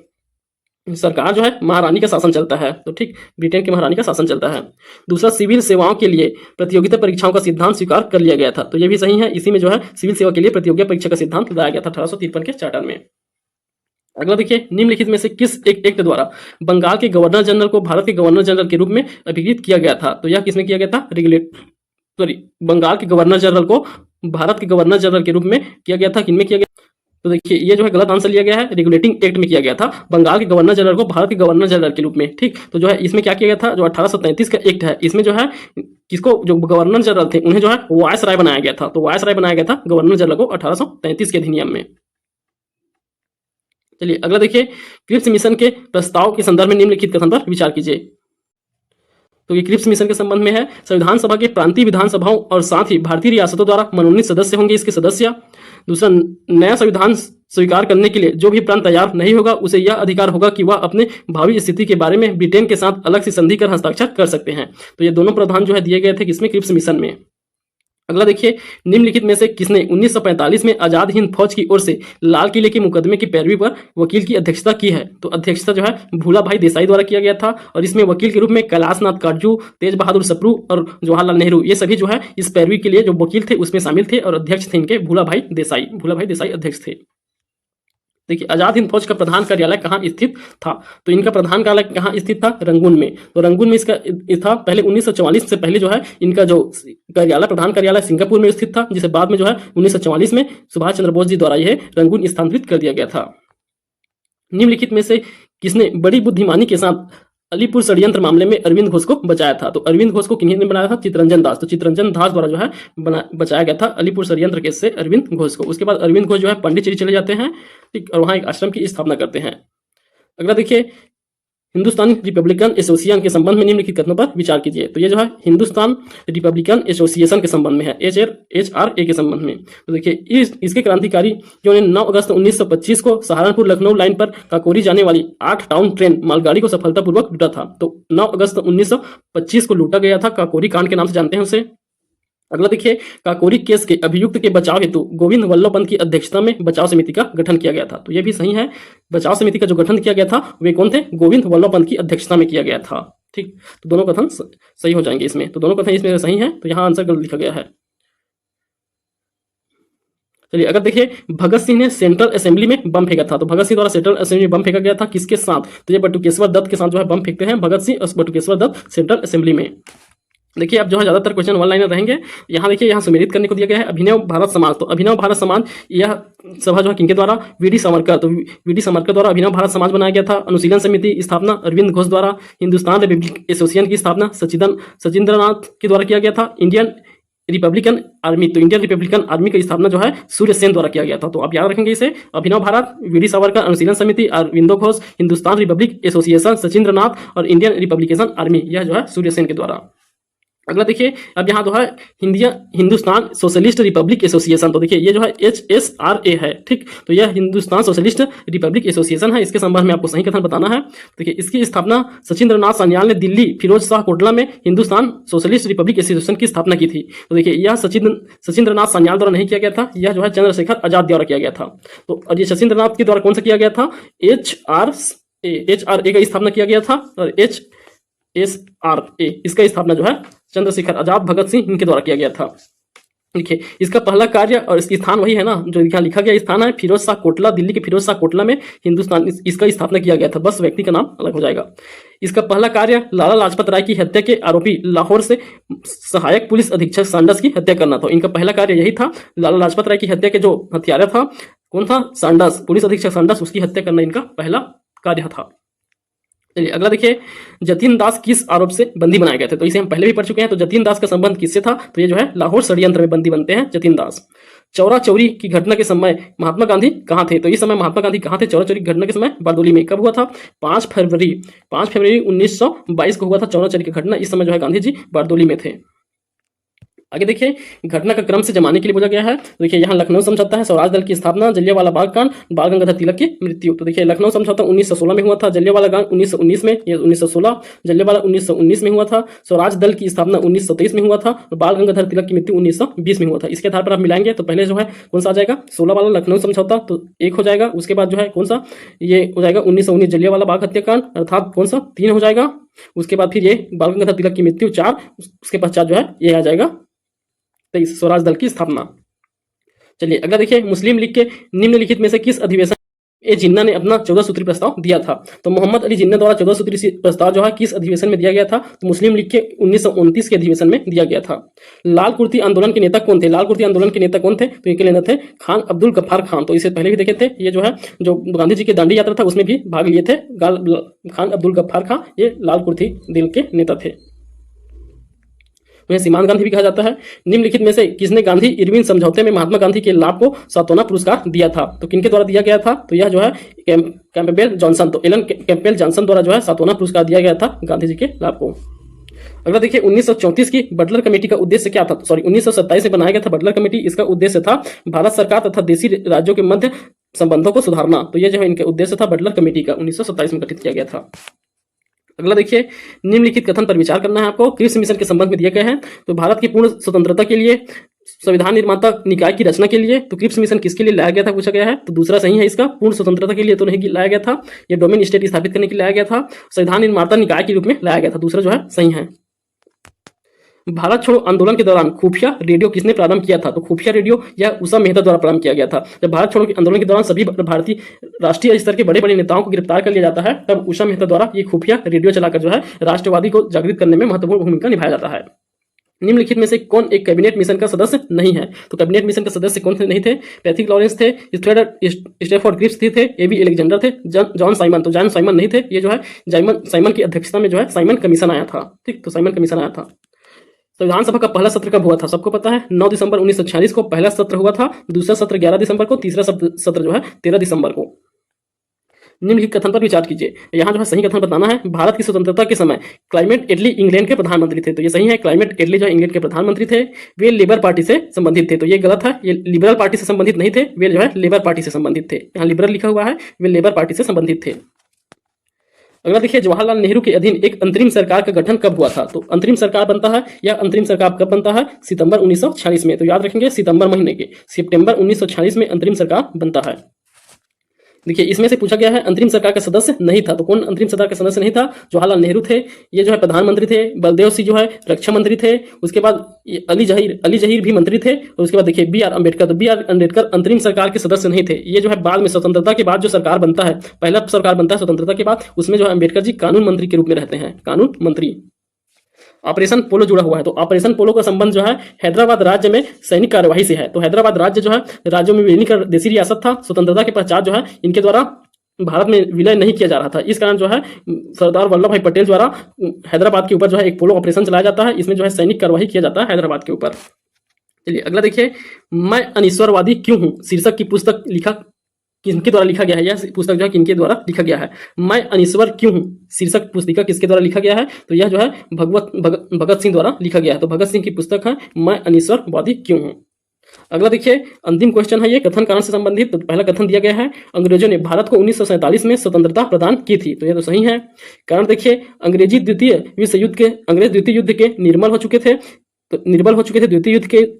सरकार जो है महारानी का शासन चलता है। तो ठीक, ब्रिटेन की महारानी का शासन चलता है। दूसरा, सिविल सेवाओं के लिए प्रतियोगिता परीक्षाओं का सिद्धांत स्वीकार कर लिया गया था। तो ये भी सही है, इसी में जो है सिविल सेवा के लिए प्रतियोगिता परीक्षा का सिद्धांत लाया गया था 1853 के चार्टर में। अगला देखिए, निम्नलिखित में से किस एक एक्ट द्वारा बंगाल के गवर्नर जनरल को भारत के गवर्नर जनरल के रूप में अभिहित किया गया था? तो यह किसमें किया गया था? बंगाल के गवर्नर जनरल को भारत के गवर्नर जनरल के रूप में किया गया था। किनमें किया गया? तो देखिए, ये जो है गलत आंसर लिया गया है, रेगुलेटिंग एक्ट में किया गया था, बंगाल के गवर्नर जनरल को भारत के गवर्नर जनरल के रूप में। ठीक, तो जो है इसमें क्या किया गया था? जो 1833 का एक्ट है, इसमें जो है किसको, जो गवर्नर जनरल थे उन्हें जो है वायसराय बनाया गया था। तो वायसराय बनाया गया था गवर्नर जनरल को 1833 के अधिनियम में। चलिए अगला देखिए, क्रिप्स मिशन के प्रस्ताव के संदर्भ में निम्नलिखित कथन पर विचार कीजिए। तो ये क्रिप्स मिशन के संबंध में है, संविधान सभा के प्रांतीय विधानसभाओं और साथ ही भारतीय रियासतों द्वारा मनोनीत सदस्य होंगे इसके सदस्य। दूसरा, नया संविधान स्वीकार करने के लिए जो भी प्रांत तैयार नहीं होगा उसे यह अधिकार होगा कि वह अपने भावी स्थिति के बारे में ब्रिटेन के साथ अलग से संधि कर हस्ताक्षर कर सकते हैं। तो ये दोनों प्रावधान जो है दिए गए थे किसमें? क्रिप्स मिशन में। अगला देखिए, निम्नलिखित में से किसने 1945 में आजाद हिंद फौज की ओर से लाल किले के मुकदमे की पैरवी पर वकील की अध्यक्षता की है? तो अध्यक्षता जो है भूला भाई देसाई द्वारा किया गया था, और इसमें वकील के रूप में कैलाश नाथ काटजू, तेज बहादुर सप्रू और जवाहरलाल नेहरू, ये सभी जो है इस पैरवी के लिए जो वकील थे उसमें शामिल थे, और अध्यक्ष थे इनके भूला भाई देसाई अध्यक्ष थे। देखिए, आजाद हिंद फौज का प्रधान कार्यालय कहाँ स्थित था? तो इनका प्रधान कार्यालय कहाँ स्थित था? रंगून में। तो रंगून में इसका था पहले 1944 से पहले जो है इनका जो कार्यालय, प्रधान कार्यालय सिंगापुर में स्थित था, जिसे बाद में जो है 1944 में सुभाष चंद्र बोस जी द्वारा यह रंगून स्थानांतरित कर दिया गया था। निम्नलिखित में से किसने बड़ी बुद्धिमानी के साथ अलीपुर षड्यंत्र मामले में अरविंद घोष को बचाया था? तो अरविंद घोष को किन्हीं ने बनाया था? चितरंजन दास। तो चितरंजन दास द्वारा जो है बचाया गया था अलीपुर षड्यंत्र केस से अरविंद घोष को। उसके बाद अरविंद घोष जो है पांडिचेरी चले जाते हैं, ठीक, और वहां एक आश्रम की स्थापना करते हैं। अगला देखिए, हिंदुस्तान रिपब्लिकन एसोसिएशन के संबंध में निम्नलिखित कथनों पर विचार कीजिए। तो ये जो है हिंदुस्तान रिपब्लिकन एसोसिएशन के संबंध में है, HRA के संबंध में। तो देखिए, इसके क्रांतिकारी जो ने 9 अगस्त 1925 को सहारनपुर लखनऊ लाइन पर काकोरी जाने वाली 8 टाउन ट्रेन मालगाड़ी को सफलतापूर्वक लूटा था। तो 9 अगस्त 1925 को लूटा गया था, काकोरी कांड के नाम से जानते हैं उसे। अगला देखिए, काकोरी केस के अभियुक्त के बचाव हेतु गोविंद वल्लभ पंत की अध्यक्षता में बचाव समिति का गठन किया गया था। तो यह भी सही है, बचाव समिति का जो गठन किया गया था वे कौन थे? गोविंद वल्लभ पंत की अध्यक्षता में किया गया था। ठीक, तो दोनों कथन सही हो जाएंगे इसमें। तो दोनों कथन इसमें सही है, तो यहाँ आंसर गलत लिखा गया है। चलिए अगर देखिए, भगत सिंह ने सेंट्रल असेंबली में बम फेंका था। तो भगत सिंह द्वारा सेंट्रल असेंबली में बम फेंका गया था, किसके साथ? तो ये बटुकेश्वर दत्त के साथ जो है बम फेंकते हैं भगत सिंह और बटुकेश्वर दत्त सेंट्रल असेंबली में। देखिए, अब जो है ज्यादातर क्वेश्चन वन लाइनर रहेंगे। यहाँ देखिए, यहाँ सुमेलित करने को दिया गया है अभिनव भारत समाज। तो अभिनव भारत समाज यह सभा जो है किनके द्वारा? वीडी सावरकर। तो वीडी सावरकर द्वारा अभिनव भारत समाज बनाया गया था। अनुशीलन समिति स्थापना अरविंद घोष द्वारा। हिंदुस्तान रिपब्लिक एसोसिएशन की स्थापना सचिंद्रनाथ के द्वारा किया गया था। इंडियन रिपब्लिकन आर्मी, तो इंडियन रिपब्लिकन आर्मी की स्थापना जो है सूर्य सेन द्वारा किया गया था। तो आप याद रखेंगे इसे, अभिनव भारत, वीडी सावरकर, अनुशीलन समिति, अरविंदो घोष, हिंदुस्तान रिपब्लिक एसोसिएशन, सचिंद्रनाथ और इंडियन रिपब्लिकेशन आर्मी, यह जो है सूर्य सेन के द्वारा। अगला देखिए, अब यहाँ जो है हिंदुस्तान सोशलिस्ट रिपब्लिक एसोसिएशन, तो देखिए ये जो है HSRA है, ठीक। तो यह हिंदुस्तान सोशलिस्ट रिपब्लिक एसोसिएशन है, इसके संबंध में आपको सही कथन बताना है। देखिए इसकी स्थापना सचिंद्रनाथ सान्याल ने दिल्ली फिरोज शाह कोटला में हिंदुस्तान सोशलिस्ट रिपब्लिक एसोसिएशन की स्थापना की थी। तो देखिए यह सचिंद्रनाथ सान्याल द्वारा नहीं किया गया था, यह जो है चंद्रशेखर आजाद द्वारा किया गया था। तो और ये सचिंद्रनाथ के द्वारा कौन सा किया गया था, HRA का स्थापना किया गया था, और HSRA इसका स्थापना जो है चंद्रशेखर आजाद, भगत सिंह इनके द्वारा किया गया था। देखिए इसका पहला कार्य और इसकी स्थान वही है ना जो यहाँ लिखा गया स्थान है, फिरोज शाह कोटला, दिल्ली के फिरोज शाह कोटला में हिंदुस्तान इसका स्थापना किया गया था, बस व्यक्ति का नाम अलग हो जाएगा। इसका पहला कार्य लाला लाजपत राय की हत्या के आरोपी लाहौर से सहायक पुलिस अधीक्षक सांडस की हत्या करना था। इनका पहला कार्य यही था, लाला लाजपत राय की हत्या के जो हत्यारा था कौन था, सांडस, पुलिस अधीक्षक सांडस, उसकी हत्या करना इनका पहला कार्य था। चलिए अगला देखिए, जतीन दास किस आरोप से बंदी बनाए गए थे, तो इसे हम पहले भी पढ़ चुके हैं। तो जतीन दास का संबंध किससे था, तो ये जो है लाहौर षड्यंत्र में बंदी बनते हैं जतीन दास। चौरा चौरी की घटना के समय महात्मा गांधी कहाँ थे, तो इस समय महात्मा गांधी कहाँ थे, चौरा चौरी की घटना के समय बारदोली में। कब हुआ था, 5 फरवरी 1922 को हुआ था चौरा चौरी की घटना। इस समय जो है गांधी जी बारदोली में थे। आगे देखिए, घटना का क्रम से जमाने के लिए बोला गया है। तो देखिए यहाँ लखनऊ समझौता है, स्वराज दल की स्थापना, जलियांवाला बाग कांड, बाल गंगाधर तिलक की मृत्यु। तो देखिए लखनऊ समझौता 1916 में हुआ था, जलियांवाला बाग 1919 में, ये 1916, जलियांवाला 1919 में हुआ था, स्वराज दल की स्थापना 1923 में हुआ था, और बाल गंगाधर तिलक की मृत्यु 1920 में हुआ था। इसके आधार पर आप मिलाएंगे तो पहले जो है कौन सा आ जाएगा, 16 वाला लखनऊ समझौता, तो 1 हो जाएगा। उसके बाद जो है कौन सा, ये हो जाएगा 1919 जलियांवाला बाग हत्याकांड, अर्थात कौन सा 3 हो जाएगा। उसके बाद फिर ये बाल गंगाधर तिलक की मृत्यु 4, उसके पश्चात जो है ये आ जाएगा 23 स्वराज दल की स्थापना। चलिए अगला देखिए, मुस्लिम लीग के निम्नलिखित में से किस अधिवेशन ए जिन्ना ने अपना 14 सूत्री प्रस्ताव दिया था, तो मोहम्मद अली जिन्ना द्वारा 14 सूत्री प्रस्ताव जो है किस अधिवेशन में दिया गया था, तो मुस्लिम लीग के 1929 के अधिवेशन में दिया गया था। लाल कुर्ती आंदोलन के नेता कौन थे, लाल कुर्ती आंदोलन के नेता कौन थे, तो इनके नेता थे खान अब्दुल गफ्फार खान। तो इसे पहले भी देखे थे, ये जो है जो गांधी जी की दांडी यात्रा था उसमें भी भाग लिए थे खान अब्दुल गफ्फार खान, ये लाल कुर्ती दल के नेता थे। उन्हें सीमांत गांधी भी कहा जाता है। निम्नलिखित में से किसने गांधी इरविन समझौते में महात्मा गांधी के लाभ को सातवाना पुरस्कार दिया था, तो किनके द्वारा दिया गया था, तो यह जो है कैंपबेल जॉनसन, तो एलन कैंपबेल जॉनसन द्वारा जो है सातवाना पुरस्कार दिया गया था गांधी जी के लाभ को। अगला देखिए, 1934 की बटलर कमेटी का उद्देश्य क्या था, सॉरी 1927 में बनाया गया था बटलर कमेटी। इसका उद्देश्य था भारत सरकार तथा देशी राज्यों के मध्य संबंधों को सुधारना। तो यह जो है इनका उद्देश्य था बटलर कमेटी का, 1927 में गठित किया गया था। अगला देखिए, निम्नलिखित कथन पर विचार करना है आपको, क्रिप्स मिशन के संबंध में दिए गए हैं। तो भारत की पूर्ण स्वतंत्रता के लिए, संविधान निर्माता निकाय की रचना के लिए, तो क्रिप्स मिशन किसके लिए लाया गया था पूछा गया है, तो दूसरा सही है इसका, पूर्ण स्वतंत्रता के लिए तो नहीं लाया गया था, यह डोमेन स्टेट स्थापित करने के लिए लाया गया था, संविधान निर्माता निकाय के रूप में लाया गया था, दूसरा जो है सही है। भारत छोड़ो आंदोलन के दौरान खुफिया रेडियो किसने प्रारंभ किया था, तो खुफिया रेडियो यह उषा मेहता द्वारा प्रारंभ किया गया था। जब भारत छोड़ो आंदोलन के दौरान सभी भारतीय राष्ट्रीय स्तर के बड़े बड़े नेताओं को गिरफ्तार कर लिया जाता है, तब उषा मेहता द्वारा ये खुफिया रेडियो चलाकर जो है राष्ट्रवादी को जागृत करने में महत्वपूर्ण भूमिका निभाया जाता है। निम्नलिखित में से कौन एक कैबिनेट मिशन का सदस्य नहीं है, तो कैबिनेट मिशन का सदस्य कौन नहीं थे, पैथिक लॉरेंस थे, स्टेफोर्ड क्रिप्स थे, एबी अलेक्जेंडर थे, जॉन साइमन, तो जॉन साइमन नहीं थे, ये जो है साइमन की अध्यक्षता में जो है साइमन कमीशन आया था, ठीक। तो साइमन कमीशन आया था। संविधान सभा का पहला सत्र कब हुआ था, सबको पता है 9 दिसंबर 1946 को पहला सत्र हुआ था, दूसरा सत्र 11 दिसंबर को, तीसरा सत्र जो है 13 दिसंबर को। निम्नलिखित कथन पर विचार कीजिए, यहाँ जो है सही कथन बताना है। भारत की स्वतंत्रता के समय क्लाइमेट एटली इंग्लैंड के प्रधानमंत्री थे, तो ये सही है, क्लाइमेट एटली जो इंग्लैंड के प्रधानमंत्री थे। वे लेबर पार्टी से संबंधित थे, तो ये गलत है, ये लिबरल पार्टी से संबंधित नहीं थे, वे जो है लेबर पार्टी से संबंधित थे, यहाँ लिबरल लिखा हुआ है, वे लेबर पार्टी से संबंधित थे। अगला देखिए, जवाहरलाल नेहरू के अधीन एक अंतरिम सरकार का गठन कब हुआ था, तो अंतरिम सरकार बनता है, यह अंतरिम सरकार कब बनता है, सितंबर 1946 में। तो याद रखेंगे सितंबर महीने के, सितंबर 1946 में अंतरिम सरकार बनता है। देखिए इसमें से पूछा गया है अंतरिम सरकार का सदस्य नहीं था, तो कौन अंतरिम सरकार का सदस्य नहीं था, जवाहरलाल नेहरू थे, ये जो है प्रधानमंत्री थे, बलदेव सिंह जो है रक्षा मंत्री थे, उसके बाद अली जहीर भी मंत्री थे, और उसके बाद देखिए B.R. अम्बेडकर, तो B.R. अम्बेडकर अंतरिम सरकार के सदस्य नहीं थे। ये जो है बाद में स्वतंत्रता के बाद जो सरकार बनता है, पहला सरकार बनता है स्वतंत्रता के बाद, उसमें जो है अम्बेडकर जी कानून मंत्री के रूप में रहते हैं, कानून मंत्री। ऑपरेशन पोलो जुड़ा हुआ है, तो ऑपरेशन पोलो का संबंध जो है हैदराबाद राज्य में सैनिक कार्यवाही से है। तो हैदराबाद राज्य जो है राज्यों में विलीन कर देसी रियासत था, स्वतंत्रता के पश्चात जो है इनके द्वारा भारत में विलय नहीं किया जा रहा था, इस कारण जो है सरदार वल्लभ भाई पटेल द्वारा हैदराबाद के ऊपर जो है एक पोलो ऑपरेशन चलाया जाता है, इसमें जो है सैनिक कार्यवाही किया जाता है हैदराबाद के ऊपर। चलिए अगला देखिए, मैं अनिश्वरवादी क्यों हूं शीर्षक की पुस्तक लिखा किनके द्वारा लिखा गया है, यह पुस्तक जो है किनके द्वारा लिखा गया है। मैं अनिश्वर क्यों हूँ शीर्षक पुस्तिका किसके द्वारा लिखा गया है, तो यह जो है भगत सिंह द्वारा लिखा गया है। तो भगत सिंह की पुस्तक है मैं अनिश्वरवादी क्यों हूँ। अगला देखिए, अंतिम क्वेश्चन है ये कथन कारण से संबंधित। तो पहला कथन दिया गया है, अंग्रेजों ने भारत को 1947 में स्वतंत्रता प्रदान की थी। तो यह तो सही है। कारण देखिए, अंग्रेज द्वितीय युद्ध के निर्मल हो चुके थे, तो निर्बल हो चुके थे द्वितीय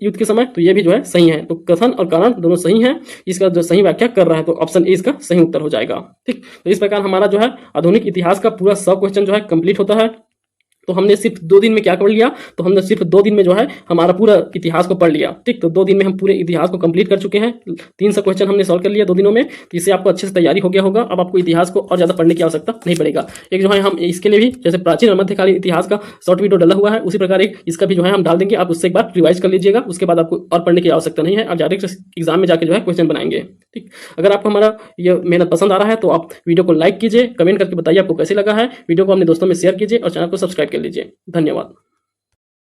युद्ध के समय। तो ये भी जो है सही है। तो कथन और कारण दोनों सही है। इसका जो सही व्याख्या कर रहा है, तो ऑप्शन ए इसका सही उत्तर हो जाएगा। ठीक, तो इस प्रकार हमारा जो है आधुनिक इतिहास का पूरा 100 क्वेश्चन जो है कंप्लीट होता है। तो हमने सिर्फ 2 दिन में क्या पढ़ लिया, तो हमने सिर्फ 2 दिन में जो है हमारा पूरा इतिहास को पढ़ लिया। ठीक, तो 2 दिन में हम पूरे इतिहास को कंप्लीट कर चुके हैं। 300 क्वेश्चन हमने सॉल्व कर लिया 2 दिनों में। तो इससे आपको अच्छे से तैयारी हो गया होगा। अब आपको इतिहास को और ज़्यादा पढ़ने की आवश्यकता नहीं पड़ेगा। एक जो है हम इसके लिए भी, जैसे प्राचीन और मध्यकालीन इतिहास का शॉर्ट वीडियो डाला हुआ है, उसी प्रकार एक इसका भी जो है हम डाल देंगे। आप उससे एक बार रिवाइज कर लीजिएगा, उसके बाद आपको और पढ़ने की आवश्यकता नहीं है। आप डायरेक्ट एग्जाम में जाकर जो है क्वेश्चन बनाएंगे। ठीक, अगर आपको हमारा ये मेहनत पसंद आ रहा है तो आप वीडियो को लाइक कीजिए, कमेंट करके बताइए आपको कैसे लगा है। वीडियो को अपने दोस्तों में शेयर कीजिए और चैनल को सब्सक्राइब कर लीजिए। धन्यवाद।